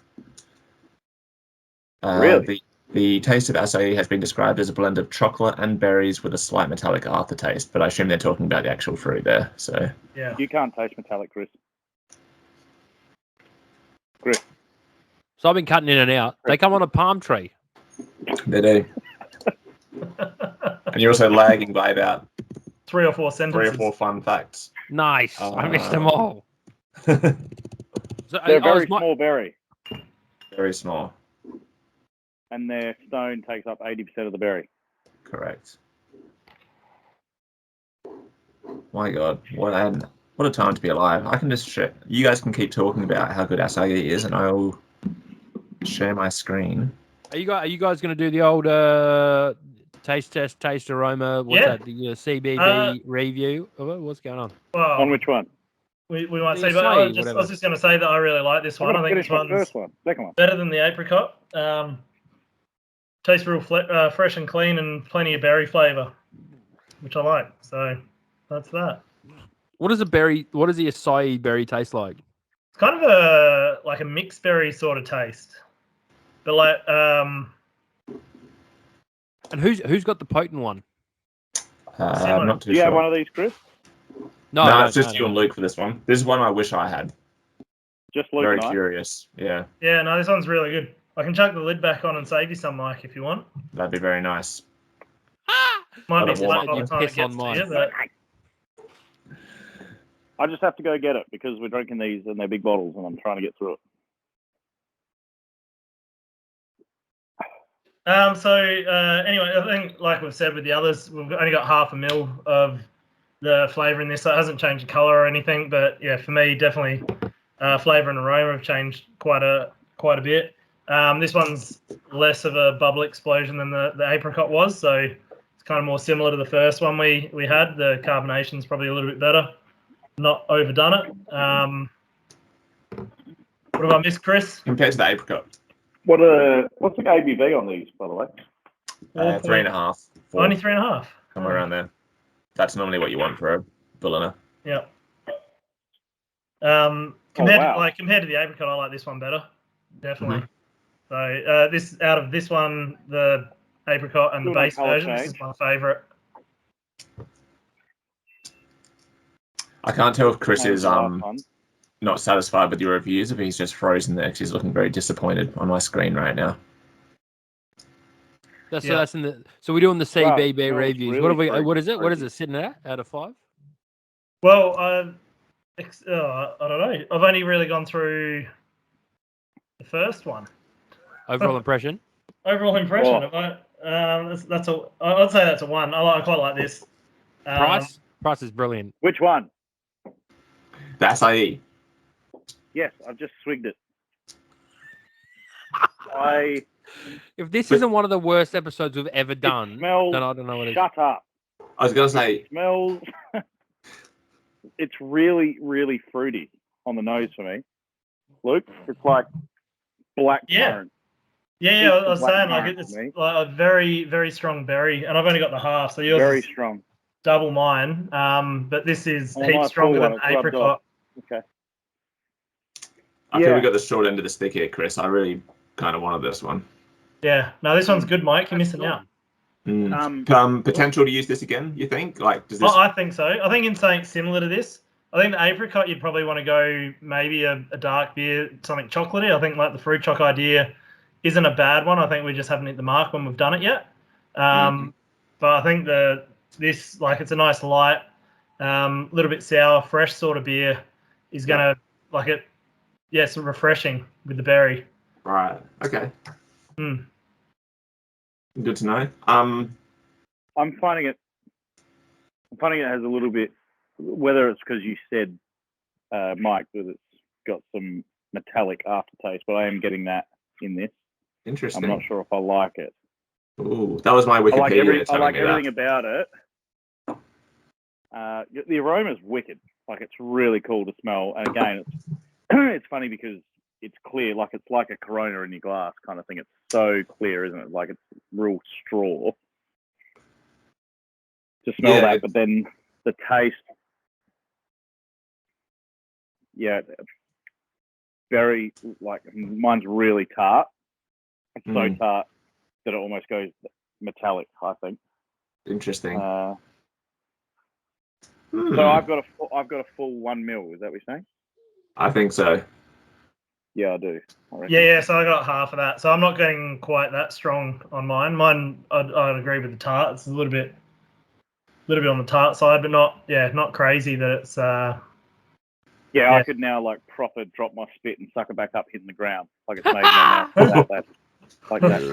Really? The taste of acai has been described as a blend of chocolate and berries with a slight metallic aftertaste, but I assume they're talking about the actual fruit there. So Yeah. You can't taste metallic, Chris. So I've been cutting in and out. They come on a palm tree. they do. And you're also lagging by about 3 or 4 3 sentences. or 4 fun facts. Nice. I missed them all. So, They're a I was very small berry, Very small. and their stone takes up 80% of the berry. Correct. My God, what a time to be alive! I can just share. You guys can keep talking about how good acai is, and I'll share my screen. Are you guys going to do the old taste test, taste aroma? What's Yeah. that? The CBB review of it? What's going on? Well, On which one? we might The say, but acai, I was just going to say that I really like this I'm one. I going to think finish this my one's first one. Second one. better than the apricot. Tastes real fresh and clean and plenty of berry flavour, which I like. So that's that. What does the acai berry taste like? It's kind of like a mixed berry sort of taste, but like And who's got the potent one? Simo. Not too Do you sure. have one of these, Chris? No, No, I it's don't, just no, you and Luke for this one. This is one I wish I had. Just Luke Very and I. curious. Yeah, Yeah, no, this one's really good. I can chuck the lid back on and save you some, Mike, if you want. that'd be very nice. Might be Let it warm late up, by the though. time it Piss on gets to mine. you, but I just have to go get it because we're drinking these in their big bottles, and I'm trying to get through it. Anyway, I think like we've said with the others, we've only got 0.5 ml of the flavour in this, so it hasn't changed the colour or anything. But yeah, for me, definitely flavour and aroma have changed quite a bit. This one's less of a bubble explosion than the apricot was, so it's kind of more similar to the first one we had. The carbonation's probably a little bit better, not overdone it. What have I missed, Chris? Compared to the apricot, What's the ABV on these, by the way? 3.5. 4, Only 3.5. somewhere around there. That's normally what you want for a Berliner. Yeah. wow. Compared to the apricot, I like this one better, definitely. So this out of this one, the apricot and the Good on base colour version, this is change. my favourite. I can't tell if Chris And is the last one. not satisfied with your reviews, if he's just frozen there because he's looking very disappointed on my screen right now. That's in the. So we're doing the CBB smells reviews. really What is it? What is fruity. it sitting at out of 5? Well, I don't know. I've only really gone through the first one. Overall impression. Overall impression. Oh. That's a. I'd say that's a 1. I quite like this. Price is brilliant. Which one? The acai. Yes, I've just swigged it. If this isn't one of the worst episodes we've ever done, smells. then I don't know what it is. Shut up. I was going to say, It smells. It's really, really fruity on the nose for me. Luke, it's like black currant. Yeah, I was Black saying like currant it's for me. like a very, very strong berry, and I've only got the half, so yours Very is strong. double mine. But this is Oh, heaps my stronger full than one, it's rubbed apricot. off. Okay. I feel Yeah. we got the short end of the stick here, Chris. I really kind of wanted this one. Yeah. No, this one's good, Mike. You're missing out. Potential to use this again, you think? Like, does this... I think so. I think in something similar to this, I think the apricot, you'd probably want to go maybe a dark beer, something chocolatey. I think like the fruit choc idea isn't a bad one. I think we just haven't hit the mark when we've done it yet. But I think this, like, it's a nice light, little bit sour, fresh sort of beer is going to, like it, it's refreshing with the berry. Right. Okay. Good to know. I'm finding it has a little bit, whether it's because you said, Mike, that it's got some metallic aftertaste, but I am getting that in this. Interesting. I'm not sure if I like it. Ooh, that was my Wikipedia. I like everything about it. The aroma's wicked. Like, it's really cool to smell. And again, it's funny because it's clear, like it's like a Corona in your glass kind of thing. It's so clear, isn't it? Like it's real straw to smell that. But then the taste, very, like, mine's really tart. It's so tart that it almost goes metallic, I think. Interesting. So I've got a full 1 mil. Is that what you're saying? I think so. Yeah, I do. Yeah. So I got half of that. So I'm not getting quite that strong on mine. Mine, I'd agree with the tart. It's a little bit on the tart side, but not crazy that it's. I could now like proper drop my spit and suck it back up, hitting the ground, like it's made my mouth that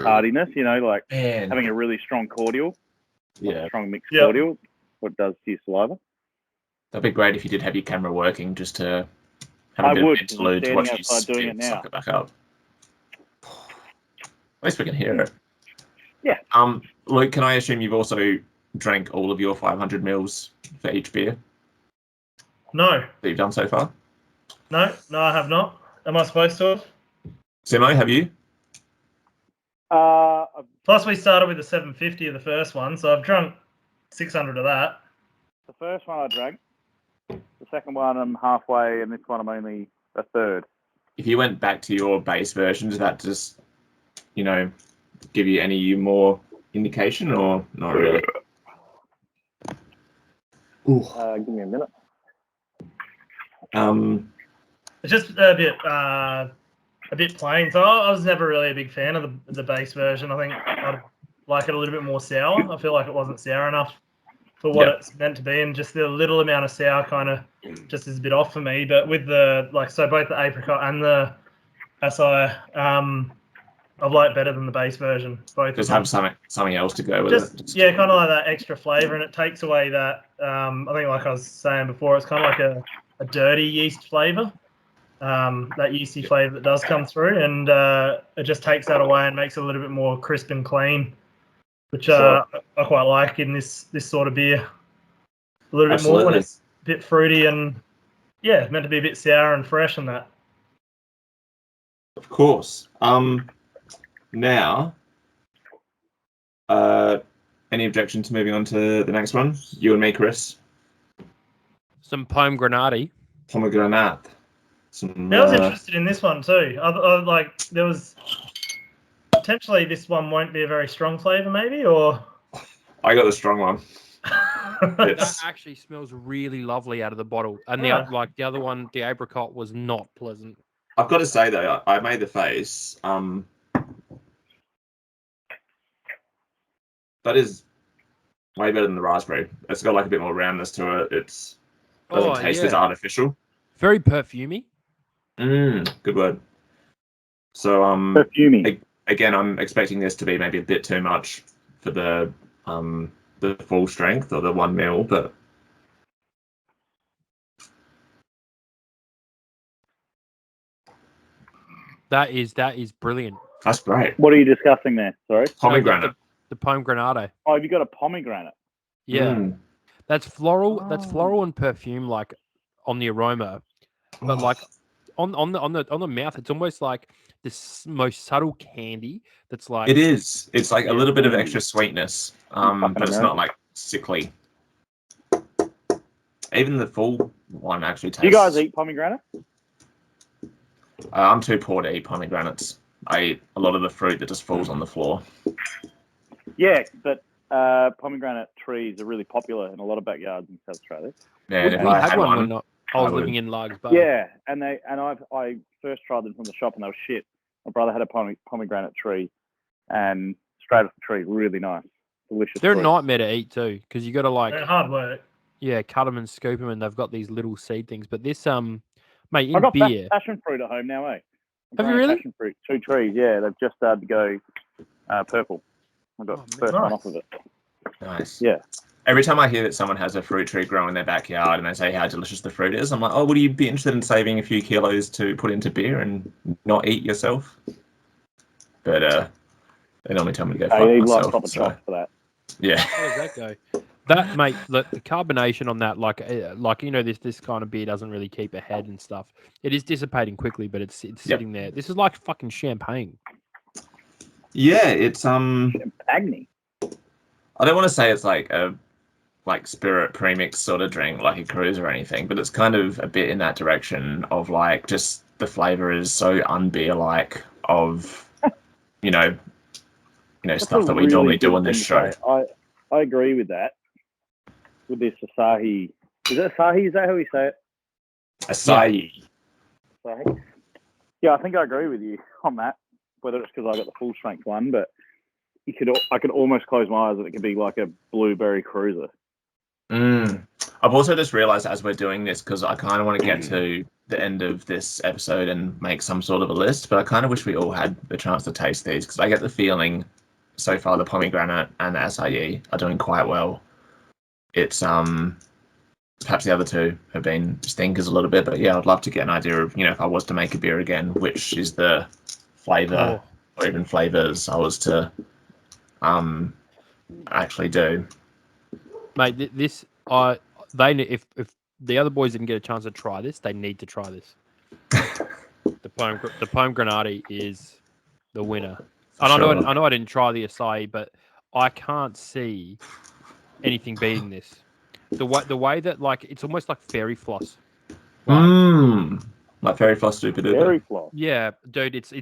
tardiness. You know, like having a really strong cordial. Yeah. Strong mixed cordial. What it does to your saliva. That'd be great if you did have your camera working, just to have a bit of interlude to watch you spit and suck it back up. At least we can hear it. Yeah. Luke, can I assume you've also drank all of your 500 mils for each beer? No. That you've done so far? No, I have not. Am I supposed to have? Simo, have you? Plus, we started with the 750 of the first one, so I've drunk 600 of that. The first one I drank. The second one I'm halfway, and this one I'm only a third. If you went back to your base version, does that just, give you any more indication, or not really? Give me a minute. It's just a bit plain. So I was never really a big fan of the base version. I think I'd like it a little bit more sour. I feel like it wasn't sour enough for what it's meant to be, and just the little amount of sour kind of just is a bit off for me. But with both the apricot and the acai, I've liked better than the base version. Both just have something else to go with it. Kind of like that extra flavour, and it takes away that. I think, like I was saying before, it's kind of like a dirty yeast flavour. That yeasty flavour that does come through, and it just takes that away and makes it a little bit more crisp and clean, which I quite like in this sort of beer. A little bit more when it's a bit fruity and meant to be a bit sour and fresh and that. Of course. Now, any objection to moving on to the next one? You and me, Chris. Some pomegranate. Pomegranate. I was interested in this one too. I like there was potentially this one won't be a very strong flavour, maybe, or I got the strong one. That actually smells really lovely out of the bottle, and the other one, the apricot, was not pleasant. I've got to say though, I made the face. That is way better than the raspberry. It's got like a bit more roundness to it. It doesn't taste as artificial. Very perfumey. Good word. So perfumey. Again, I'm expecting this to be maybe a bit too much for the full strength or the 1 mil, but that is brilliant. That's great. What are you discussing there? Sorry, pomegranate. The pomegranate. Oh, have you got a pomegranate? Yeah, that's floral. That's floral and perfume, like on the aroma, but like on the mouth, it's almost like this most subtle candy. That's like it is. It's like a little bit of extra sweetness, but it's not like sickly. Even the full one actually tastes. Do you guys eat pomegranate? I'm too poor to eat pomegranates. I eat a lot of the fruit that just falls on the floor. Yeah, but pomegranate trees are really popular in a lot of backyards in South Australia. Yeah, and if We I had had one one, when I was I would- living in Largs Bay. Yeah, and I first tried them from the shop and they were shit. My brother had a pomegranate tree, and straight off the tree, really nice, delicious. They're a fruit. nightmare to eat too, because you got to They're hard work. cut them and scoop them, and they've got these little seed things. But this mate, I in got beer, passion fruit at home now, eh? I'm Have you growing really? Passion fruit, 2 trees. Yeah, they've just started to go purple. I got the first one off of it. nice. Yeah. Every time I hear that someone has a fruit tree growing in their backyard and they say how delicious the fruit is, I'm like, oh, would you be interested in saving a few kilos to put into beer and not eat yourself? But they normally tell me to go fuck You need like myself. proper So, chops for that. yeah. how does that go? That mate, the carbonation on that, like this kind of beer doesn't really keep ahead and stuff. It is dissipating quickly, but it's sitting there. This is like fucking champagne. Yeah, it's Agni. I don't want to say it's like a spirit premix sort of drink, like a cruise or anything, but it's kind of a bit in that direction of like just the flavor is so unbeer like of That's stuff a that we really normally do good on this thing show. to say. I agree with that. With this Asahi. Is it Asahi? Is that how we say it? Acai. Asahi? Yeah, I think I agree with you on that. Whether it's because I got the full strength one, but I could almost close my eyes that it could be like a blueberry cruiser. I've also just realized as we're doing this, because I kind of want to get to the end of this episode and make some sort of a list, but I kind of wish we all had the chance to taste these, because I get the feeling so far the pomegranate and the acai are doing quite well. It's perhaps the other two have been stinkers a little bit, but yeah, I'd love to get an idea of, if I was to make a beer again, which is the flavor or even flavors I was to actually do. Mate, if the other boys didn't get a chance to try this, they need to try this. The pomegranate is the winner. And Sure. I know I didn't try the acai, but I can't see anything beating this. The way that like it's almost like fairy floss. Like fairy floss super duper. Very flop. Yeah, dude, it's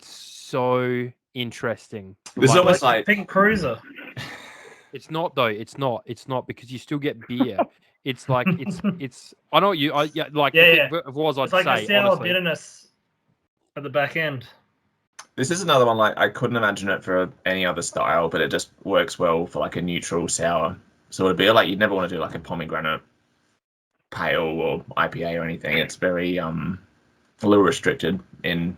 so interesting. This is almost Like like pink cruiser. It's not though. It's not because you still get beer. It's like it's. I know what you. If it was, I'd It's like say a sour honestly. bitterness at the back end. this is another one like I couldn't imagine it for any other style, but it just works well for like a neutral sour sort of beer. Like you'd never want to do like a pomegranate pale or IPA or anything. It's very a little restricted in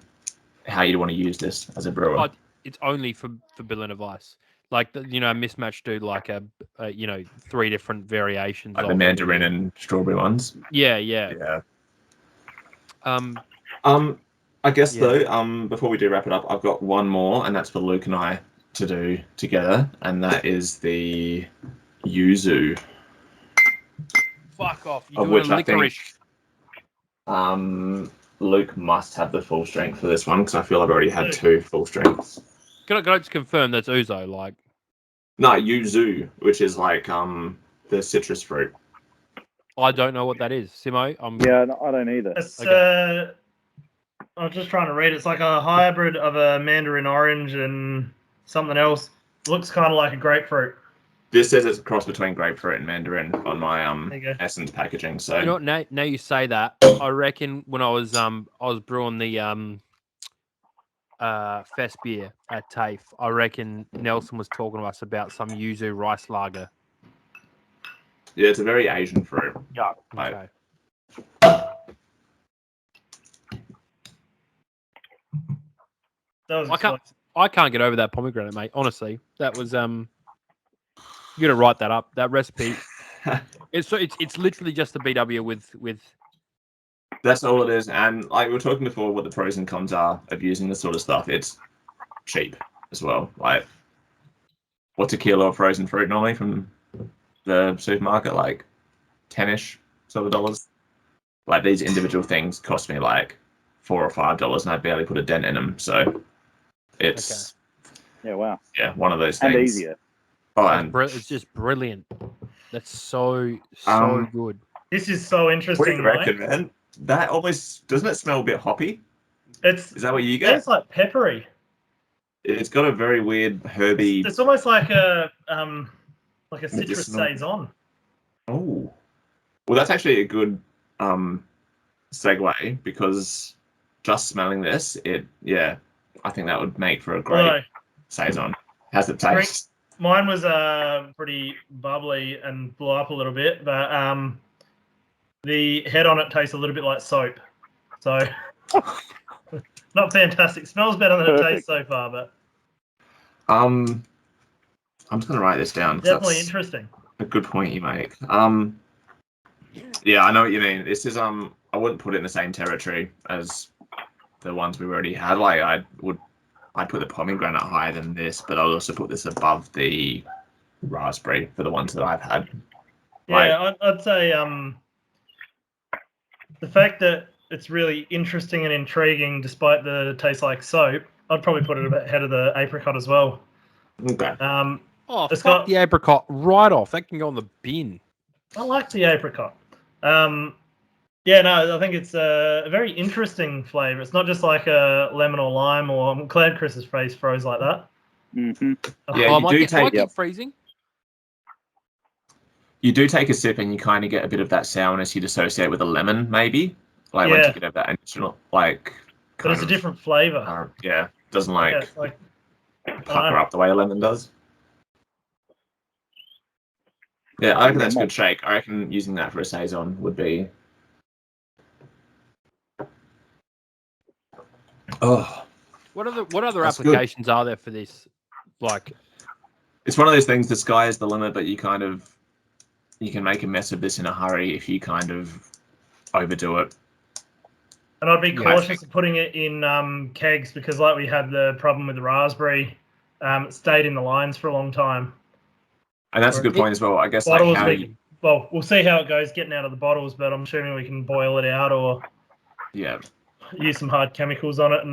how you'd want to use this as a brewer. It's only for Bill and Vice. Like Mismatch do like a 3 different variations Like of the it. mandarin and strawberry ones. Yeah. I guess Yeah. though, before we do wrap it up, I've got one more, and that's for Luke and I to do together, and that is the Yuzu. Fuck off. Of You're which doing a I think licorice. Luke must have the full strength for this one because I feel I've already had 2 full strengths. Can I just confirm that's Uzo? Like, No, Yuzu, which is like the citrus fruit. I don't know what that is. Simo, Yeah, no, I don't either. It's Okay. I was just trying to read. It's like a hybrid of a mandarin orange and something else. Looks kind of like a grapefruit. This says it's a cross between grapefruit and mandarin on my There you go. Essence packaging. So You know what? Now you say that, I reckon when I was brewing the fest beer at TAFE, I reckon Nelson was talking to us about some yuzu rice lager. yeah, it's a very Asian fruit. Yeah. Like, Okay. That was I can't get over that pomegranate, mate. Honestly, that was you gotta write that up. That recipe. It's literally just the BW with. That's all it is. And like we were talking before, what the pros and cons are of using this sort of stuff. It's cheap as well. Like, what's a kilo of frozen fruit normally from the supermarket? Like 10-ish sort of dollars. Like these individual things cost me like $4 or $5, and I barely put a dent in them. So it's Yeah, wow. one of those things. And easier. Oh, and It's just brilliant. That's so good. This is so what do interesting, you right? reckon, man? That almost doesn't it smell a bit hoppy? It's Is that what you get? it's like peppery. It's got a very weird herby. It's almost like a citrus Medicinal. saison. Oh, well, that's actually a good segue because just smelling this, I think that would make for a great Although, saison. How's it taste? mine was pretty bubbly and blew up a little bit, but the head on it tastes a little bit like soap. So not fantastic. Smells better than it tastes so far, but I'm just gonna write this down. definitely That's interesting. a good point you make. Yeah, I know what you mean. This is I wouldn't put it in the same territory as the ones we've already had. Like I'd put the pomegranate higher than this, but I'd also put this above the raspberry for the ones that I've had. Yeah, I'd say the fact that it's really interesting and intriguing, despite the taste like soap, I'd probably put it a bit ahead of the apricot as well. Okay. It's fuck the apricot right off. That can go in the bin. I like the apricot. Yeah, no, I think it's a very interesting flavour. It's not just like a lemon or lime, or I'm glad Chris's face froze like that. Mm-hmm. Yeah, you do take. Keep freezing. You do take a sip, and you kind of get a bit of that sourness you'd associate with a lemon, maybe. Like once you get over that initial, like. But it's a different flavour. Yeah, doesn't it's pucker up the way a lemon does. Yeah, I reckon that's a good shake. I reckon using that for a saison would be. Oh. What other applications are there for this? Like, it's one of those things. The sky is the limit, but you can make a mess of this in a hurry if you kind of overdo it. And I'd be cautious of putting it in kegs because, like we had the problem with the raspberry, it stayed in the lines for a long time. And that's a good point as well. I guess well, we'll see how it goes getting out of the bottles, but I'm assuming we can boil it out or use some hard chemicals on it.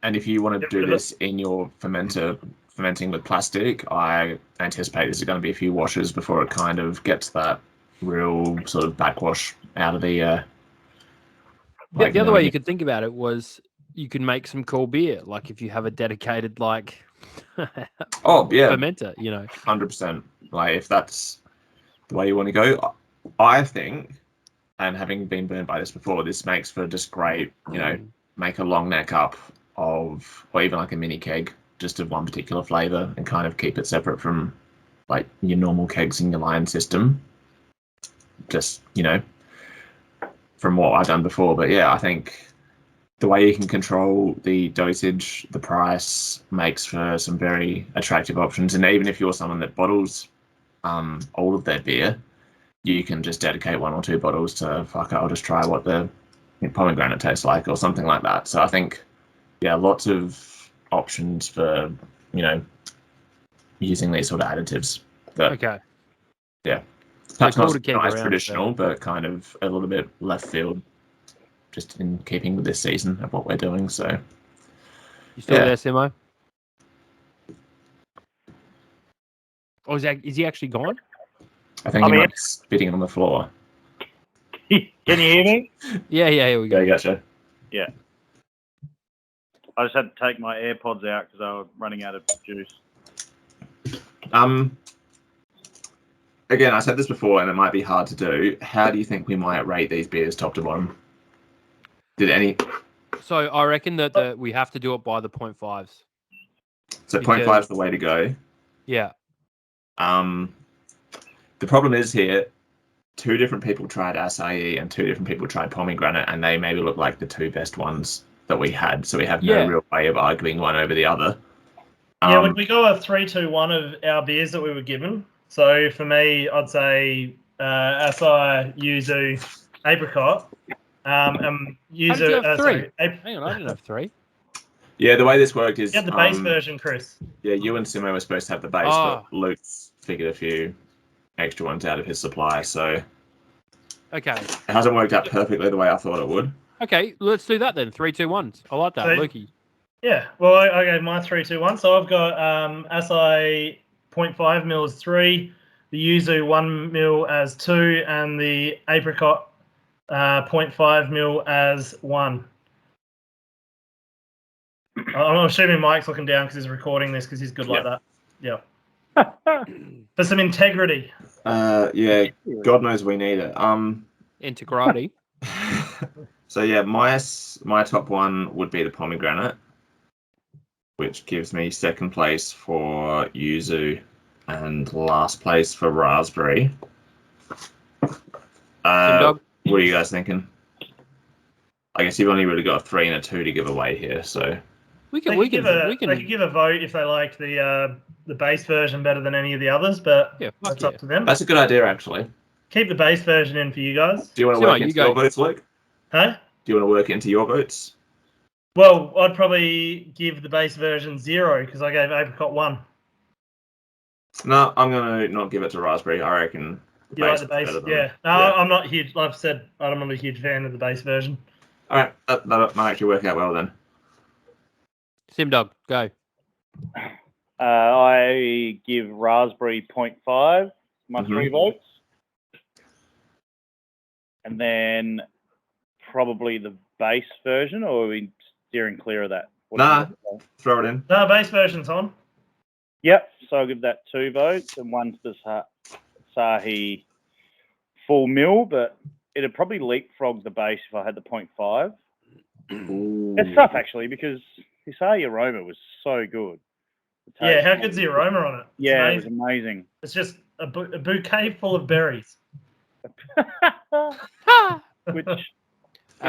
And if you want to do this in your fermenting with plastic, I anticipate there's going to be a few washes before it kind of gets that real sort of backwash out of the. The other way you could think about it was you can make some cool beer, like if you have a dedicated fermenter, 100%. Like if that's the way you want to go, I think, and having been burned by this before, this makes for just great, make a long neck up of, or even like a mini keg, just of one particular flavor, and kind of keep it separate from like your normal kegs in your line system. Just from what I've done before, but yeah, I think the way you can control the dosage, the price, makes for some very attractive options. And even if you're someone that bottles all of their beer, you can just dedicate 1 or 2 bottles to I'll just try what the pomegranate tastes like or something like that. So I think, lots of options for using these sort of additives. But, perhaps not as traditional, but kind of a little bit left field, just in keeping with this season of what we're doing. So, you still there, Simo? Oh, is he actually gone? I think he might be spitting on the floor. Can you hear me? Yeah, here we go. Yeah, gotcha. Yeah. I just had to take my AirPods out because I was running out of juice. Again, I said this before, and it might be hard to do. How do you think we might rate these beers top to bottom? So I reckon that we have to do it by the 0.5s. So 0.5 is the way to go. Yeah. The problem is here, 2 different people tried acai and 2 different people tried pomegranate, and they maybe look like the 2 best ones that we had. So we have no real way of arguing one over the other. Would we go a 3-2-1 of our beers that we were given? So for me, I'd say acai, yuzu, apricot. Yuzu. Have 3? Hang on, I didn't have 3. Yeah, the way this worked is... You had the base version, Chris. Yeah, you and Simo were supposed to have the base, but Luke's figured a few extra ones out of his supply, so... Okay. It hasn't worked out perfectly the way I thought it would. Okay, let's do that then. 3-2-1. I like that, So, Lukey. Yeah, well, I gave my 3-2-1. So I've got acai 0.5 mil as 3, the yuzu 1 mil as 2, and the apricot 0.5 mil as 1. I'm assuming Mike's looking down because he's recording this because he's good like that. Yeah. For some integrity. Yeah, God knows we need it. Integrity. So yeah, my top one would be the pomegranate, which gives me second place for Yuzu and last place for raspberry. Dog. What are you guys thinking? I guess you've only really got a 3 and a 2 to give away here, so We They could give a vote if they like the base version better than any of the others, but that's up to them. That's a good idea, actually. Keep the base version in for you guys. Do you want to work into your votes, Luke? Huh? Do you want to work into your votes? Well, I'd probably give the base version 0 because I gave Apricot 1. No, I'm going to not give it to raspberry. I reckon You like the base? Yeah. No, I'm not huge. Like I've said, I'm not a huge fan of the base version. All right, that might actually work out well then. Simdog, go. I give raspberry 0.5, my 3 votes. And then probably the base version, or are we steering clear of that? Throw it in. No, base version's on. Yep, so I'll give that 2 votes, and one's the Sahi full mill, but it'd probably leapfrog the base if I had the 0.5. It's tough, actually, because the Asahi aroma was so good. Yeah, how good's the aroma on it? Yeah, it was amazing. It's just a bouquet full of berries. Which is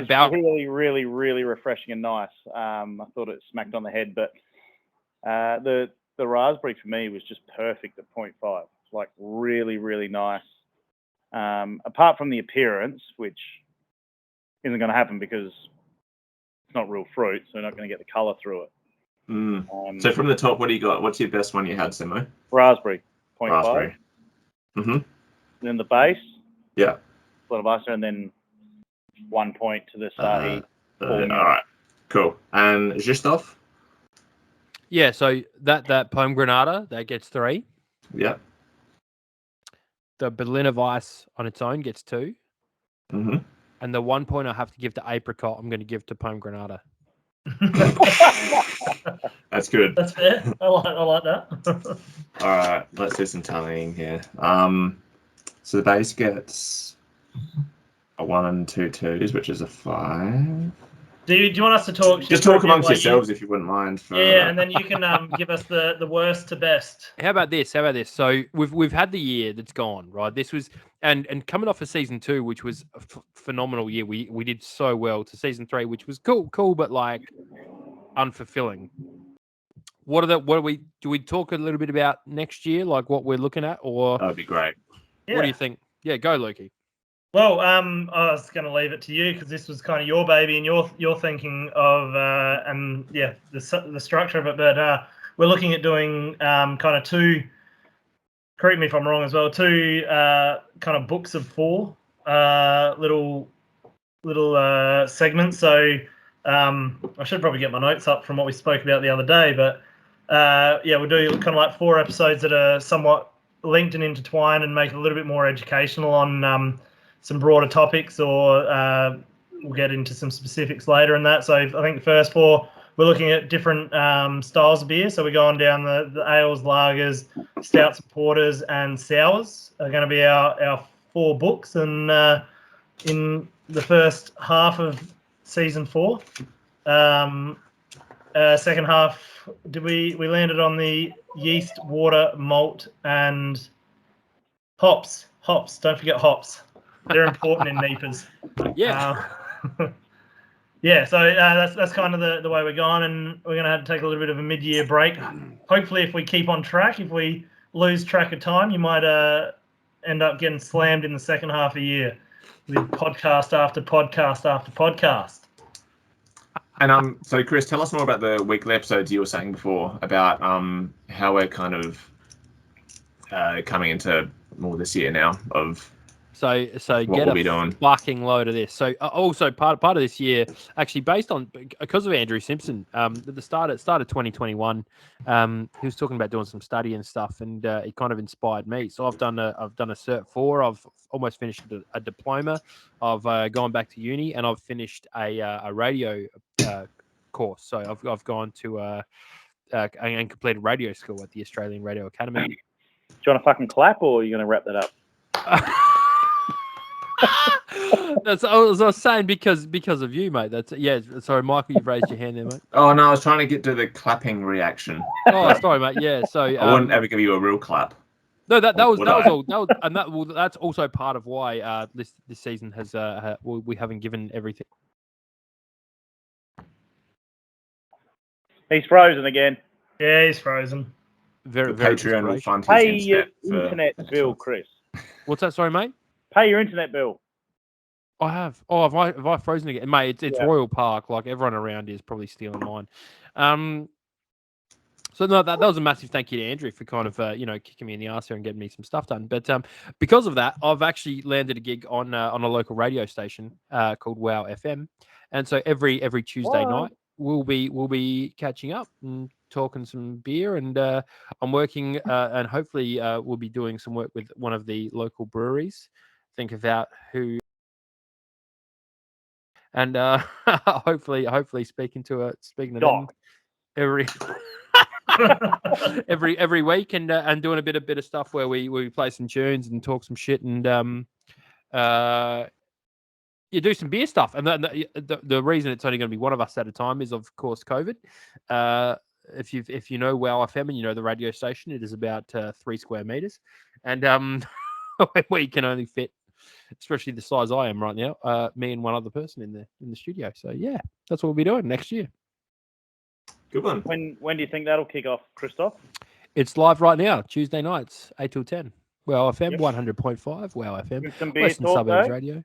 really, really, really refreshing and nice. I thought it smacked on the head, but the raspberry for me was just perfect at 0.5. Like really, really nice. Apart from the appearance, which isn't going to happen because it's not real fruit, so you're not going to get the colour through it. So from the top, what do you got? What's your best one you had, Simo? Raspberry, 0.5. Raspberry. And then the base. Yeah. And then 1 point to the Sahi. All right. Cool. And Zhistov? Yeah, so that pomegranate, that gets 3. Yeah. The Berliner Weiss on its own gets 2. Mm-hmm. And the 1 point I have to give to apricot, I'm going to give to pomegranate. That's good. That's fair. I like that. All right, let's do some tallying here. So the base gets a 1 and 2 twos, which is a 5. Do you want us to talk? Just talk amongst yourselves if you wouldn't mind. And then you can give us the worst to best. How about this? So we've had the year that's gone, right? This was and coming off of season 2, which was a phenomenal year. We did so well, to season 3, which was cool, but like unfulfilling. Do we talk a little bit about next year, like what we're looking at, or that'd be great. What do you think? Yeah, go, Lukey. Well, I was going to leave it to you because this was kind of your baby and you're thinking of the structure of it. But we're looking at doing kind of 2. Correct me if I'm wrong as well. 2 kind of books of 4 little segments. So I should probably get my notes up from what we spoke about the other day. But we'll do kind of like 4 episodes that are somewhat linked and intertwined and make it a little bit more educational on some broader topics, or we'll get into some specifics later in that. So I think the first 4, we're looking at different styles of beer. So we're going down the ales, lagers, stouts, porters, and sours are going to be our 4 books. And in the first half of season 4, second half, we landed on the yeast, water, malt, and hops. Hops. Don't forget hops. They're important in NEPAs. Yeah. So that's kind of the way we're going, and we're going to have to take a little bit of a mid-year break. Hopefully, if we keep on track, if we lose track of time, you might end up getting slammed in the second half of the year with podcast after podcast after podcast. And so Chris, tell us more about the weekly episodes you were saying before about how we're kind of coming into more this year now of. So what get we'll be a doing. fucking load of this. So also part of this year, actually based on because of Andrew Simpson, at the start of 2021, he was talking about doing some study and stuff, and it kind of inspired me. So I've done a Cert 4. I've almost finished a diploma. I've gone back to uni, and I've finished a radio course. So I've gone to and completed radio school at the Australian Radio Academy. Do you want to fucking clap, or are you going to wrap that up? That's I was saying because of you, mate. That's Sorry, Michael, you've raised your hand there, mate. Oh no, I was trying to get to the clapping reaction. Oh, sorry, mate. Yeah, so I wouldn't ever give you a real clap. No, that was Would that I? was all, that's also part of why this season has we haven't given everything. He's frozen again. Yeah, he's frozen. Very, The very Patreon will inspirational. fund his Pay your internet for internet bill, months. Chris. What's that? Sorry, mate. Pay your internet bill. I have. Oh, have I frozen again, mate? It's Yeah. Royal Park. Like everyone around here is probably stealing mine. So no, that was a massive thank you to Andrew for kind of kicking me in the arse here and getting me some stuff done. But because of that, I've actually landed a gig on a local radio station called Wow FM, and so every Tuesday night we'll be catching up and talking some beer, and I'm working and hopefully we'll be doing some work with one of the local breweries. Think about who. And hopefully speaking to them Doc. every week and doing a bit of stuff where we play some tunes and talk some shit and you do some beer stuff. And the reason it's only going to be one of us at a time is of course COVID. If you know Wow FM and you know the radio station, it is about 3 square meters, and we can only fit, especially the size I am right now, me and one other person in the studio. So yeah, that's what we'll be doing next year. Good one. When do you think that'll kick off, Christoph? It's live right now, Tuesday nights, 8 till 10. Wow FM, Yep. 100.5, Wow FM. With some beer Western talk, Suburbs though? Radio.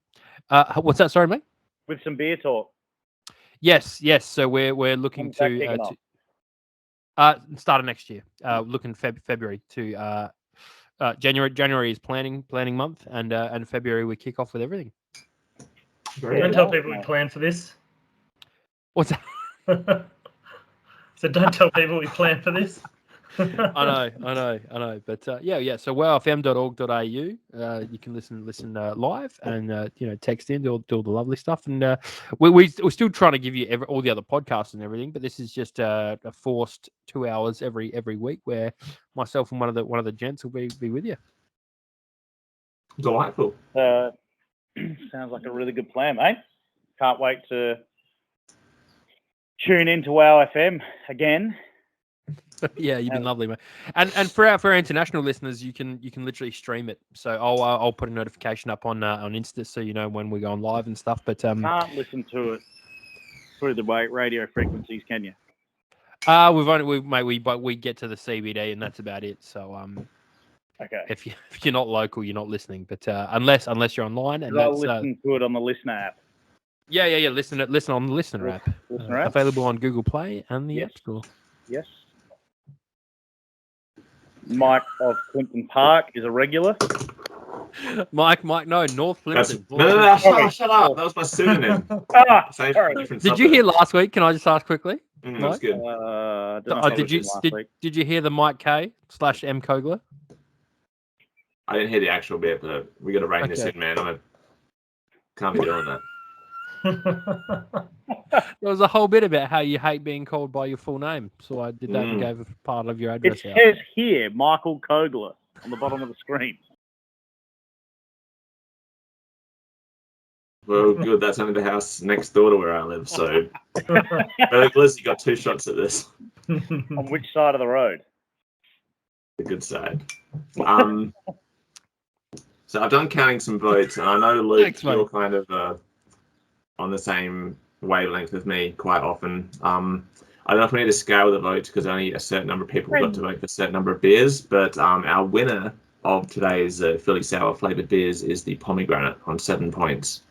What's that, sorry, mate? With some beer talk. Yes. So we're looking When's that kicking off? start of next year. Looking February to January. January is planning month, and February we kick off with everything. Don't tell people we plan for this. What's that? So don't tell people we plan for this. I know. But yeah. So wowfm.org.au. You can listen live and text in, do all the lovely stuff. And we're still trying to give you all the other podcasts and everything, but this is just a forced 2 hours every week where myself and one of the gents will be with you. Delightful. Sounds like a really good plan, mate. Can't wait to tune into Wow FM again. Yeah, you've been lovely, mate. And for our international listeners, you can literally stream it. So I'll put a notification up on Insta so you know when we're going live and stuff. But Can't listen to it through the radio frequencies, can you? we get to the CBD and that's about it. So Okay. if you're not local, you're not listening. But unless you're online, and I'll that's listen to it on the listener app. yeah. Listen on the listener app. Listener app? Available on Google Play and the Yes. App Store. Yes. Mike of Clinton Park is a regular. Mike, no, North Clinton. No, shut up. That was my pseudonym. Same sorry. different Did you hear last week? Can I just ask quickly? That was good. Did you hear the Mike K / M Kogler? I didn't hear the actual bit, but we got to rein this in, man. Can't be doing that. There was a whole bit about how you hate being called by your full name, so I did that and gave a part of your It address out. says here, Michael Kogler, on the bottom of the screen. Well, good. That's only the house next door to where I live, so at least you got 2 shots at this. On which side of the road? The good side. So I've done counting some votes, and I know Luke, Thanks, mate. you're kind of on the same wavelength with me quite often. I don't know if we need to scale the votes because only a certain number of people got to vote for a certain number of beers, but our winner of today's Philly Sour flavoured beers is the pomegranate on 7 points.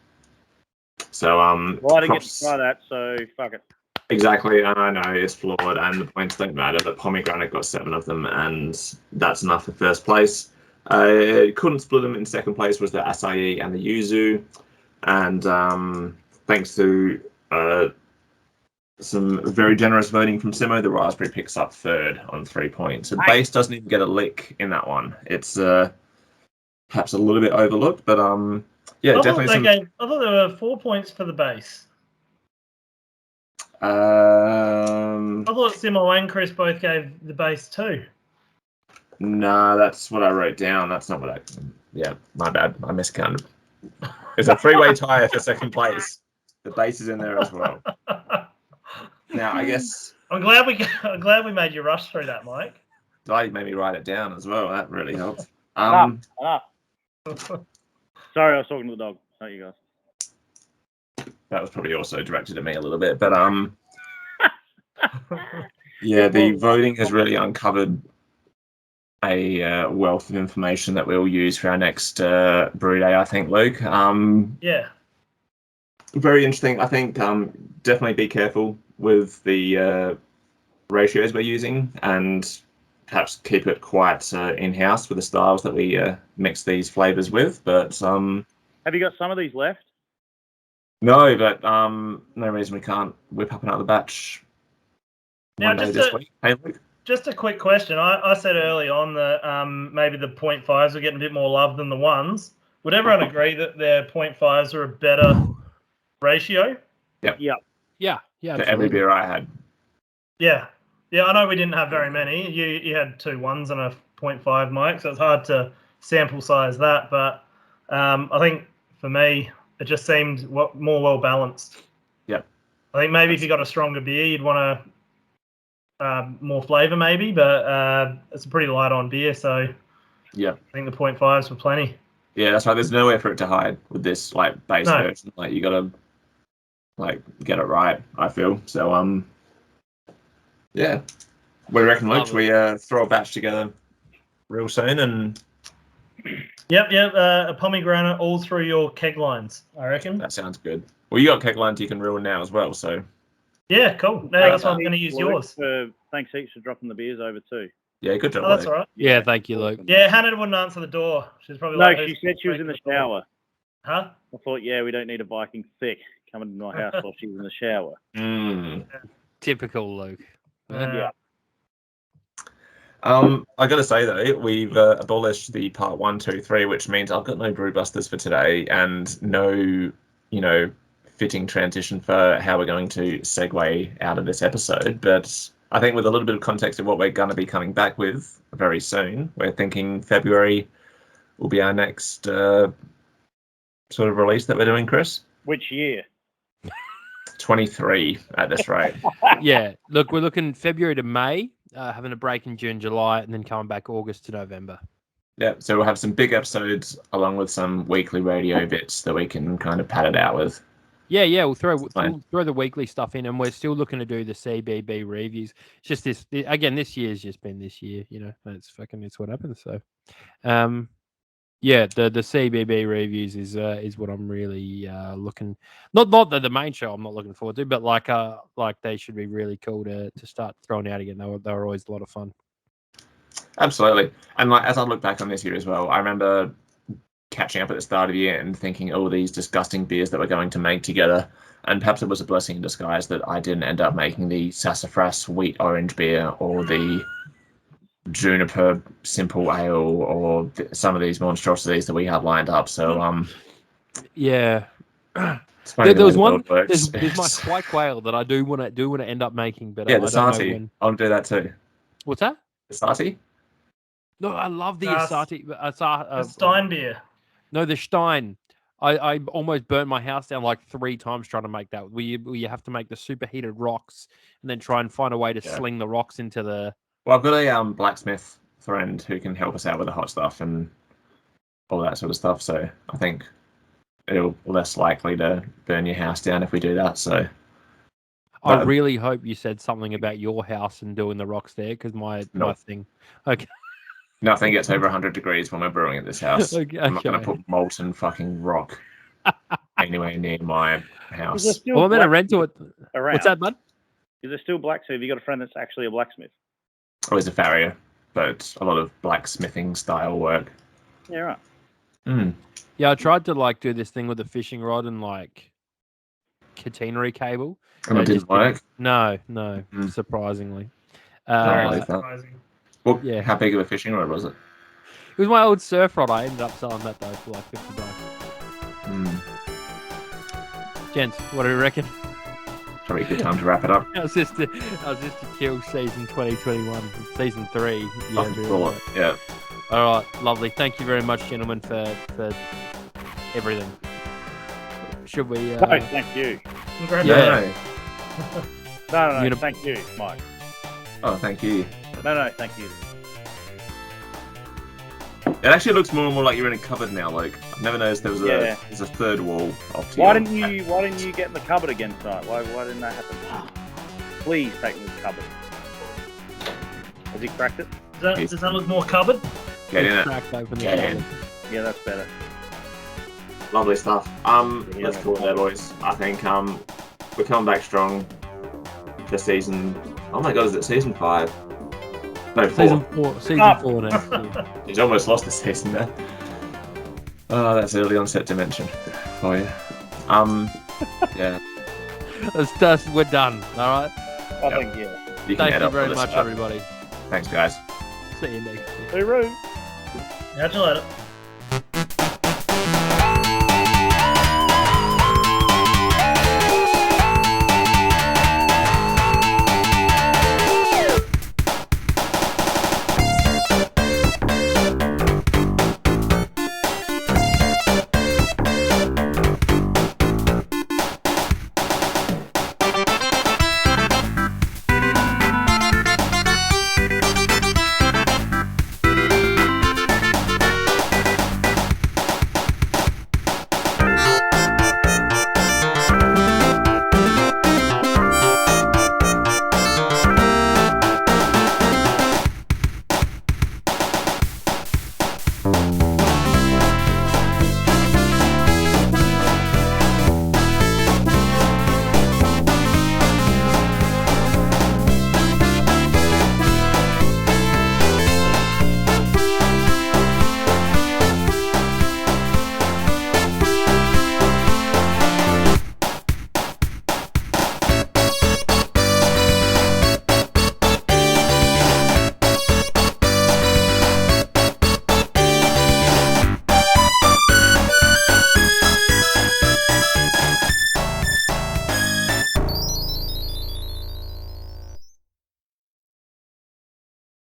So Well, I didn't get to try that, so fuck it. Exactly, and I know it's flawed, and the points don't matter, but pomegranate got 7 of them, and that's enough for first place. Couldn't split them in second place was the acai and the yuzu, and thanks to some very generous voting from Simo, the raspberry picks up third on 3 points. So base doesn't even get a lick in that one. It's perhaps a little bit overlooked, but yeah, definitely. I thought there were 4 points for the base. I thought Simo and Chris both gave the base 2. No, that's what I wrote down. That's not what I. Yeah, my bad. I miscounted. It's a 3-way tie for second place. The base is in there as well. Now, I guess. I'm glad we made you rush through that, Mike. I made me write it down as well. That really helped. Enough. Sorry, I was talking to the dog. Not you guys. That was probably also directed at me a little bit, but yeah, the voting has really uncovered a wealth of information that we'll use for our next brew day, I think, Luke. Yeah. Very interesting. I think definitely be careful with the ratios we're using and perhaps keep it quite in-house with the styles that we mix these flavors with. But have you got some of these left? no, but no reason we can't whip up another batch Now, one day this week. Hey, Luke? Just a quick question. I said early on that maybe the 0.5s are getting a bit more love than the 1s. Would everyone agree that their 0.5s are a better ratio? Yep. Yeah. To every beer I had. Yeah. Yeah, I know we didn't have very many. You had 2 1s and a 0.5, Mike, so it's hard to sample size that. But I think for me, it just seemed more well balanced. Yep. I think maybe if you got a stronger beer, you'd want more flavour maybe, but it's a pretty light on beer, so yeah, I think the 0.5s were plenty. Yeah, that's right. There's nowhere for it to hide with this like base No. version. Like you gotta like get it right, I feel. So yeah. What do you reckon, Luke? We throw a batch together real soon and Yep, a pomegranate all through your keg lines, I reckon. that sounds good. Well, you got keg lines you can ruin now as well, so yeah, cool. No, that's why I'm going to use yours. Thanks heaps for dropping the beers over too. yeah, good job. Oh, that's Luke. all right. Yeah, thank you, Luke. Yeah, Hannah wouldn't answer the door. She's probably No, like, she said she was in the shower. Huh? I thought, yeah, we don't need a Viking thick coming into my house while she's in the shower. Typical Luke. Yeah. I got to say though, we've abolished the part 1, 2, 3, which means I've got no brew busters for today and no, fitting transition for how we're going to segue out of this episode. But I think with a little bit of context of what we're going to be coming back with very soon, we're thinking February will be our next sort of release that we're doing, Chris. Which year? 23 at this rate. Yeah, look, we're looking February to May, having a break in June, July, and then coming back August to November. Yeah, so we'll have some big episodes along with some weekly radio bits that we can kind of pad it out with. Yeah, we'll throw the weekly stuff in, and we're still looking to do the CBB reviews. It's just this year's just been this year, it's what happens. So, yeah, the CBB reviews is what I'm really looking. Not the main show I'm not looking forward to, but like they should be really cool to start throwing out again. They were always a lot of fun. Absolutely, and like as I look back on this year as well, I remember catching up at the start of the year and thinking, oh, these disgusting beers that we're going to make together. And perhaps it was a blessing in disguise that I didn't end up making the sassafras wheat orange beer or the juniper simple ale or some of these monstrosities that we had lined up. So, yeah. There was one. There's my white quail that I do want to end up making, but yeah, the I don't Sati. know when. I'll do that too. What's that? The Sati? No, I love the Asati. The Stein beer. No, the Stein. I almost burnt my house down like 3 times trying to make that. Where you have to make the superheated rocks and then try and find a way to sling the rocks into the. Well, I've got a blacksmith friend who can help us out with the hot stuff and all that sort of stuff. So I think it'll be less likely to burn your house down if we do that. So I really hope you said something about your house and doing the rocks there because my thing. Okay. Nothing gets over 100 degrees when we're brewing at this house. Okay. I'm not going to put molten fucking rock anywhere near my house. Well, I'm in a rental. Around. What's that, bud? Is there still blacksmith? Have you got a friend that's actually a blacksmith? Oh, he's a farrier, but a lot of blacksmithing style work. Yeah, right. Yeah, I tried to do this thing with a fishing rod and catenary cable. And it didn't work? No, surprisingly. Surprising. Well, yeah. How big of a fishing rod was it? It was my old surf rod. I ended up selling that though for like $50. Gents, what do you reckon? Probably a good time to wrap it up. I was just to kill season 2021, season 3. Yeah, very Cool. right. Yeah. All right, lovely. Thank you very much, gentlemen, for everything. Should we? No, thank you. Congratulations. Yeah. No, thank you, Mike. Oh, thank you. No, thank you. It actually looks more and more like you're in a cupboard now. Like I've never noticed there's a third wall off to Why your- didn't you get in the cupboard again tonight? Why didn't that happen? Please take me to the cupboard. Has he cracked it? Does that look more cupboard? Get in it. Cracked open the Get cupboard. in. Yeah, that's better. Lovely stuff. Let's call it there, boys. I think we're coming back strong for season. Oh my god, is it season 5? No, 4. Season 4 next year. He's almost lost the season there. Oh, that's early onset dementia for you. Yeah. We're done. All right. I think, yeah. You can Thank add you up very all this much, stuff. everybody. Thanks, guys. See you next year. Hooroo. Catch you later.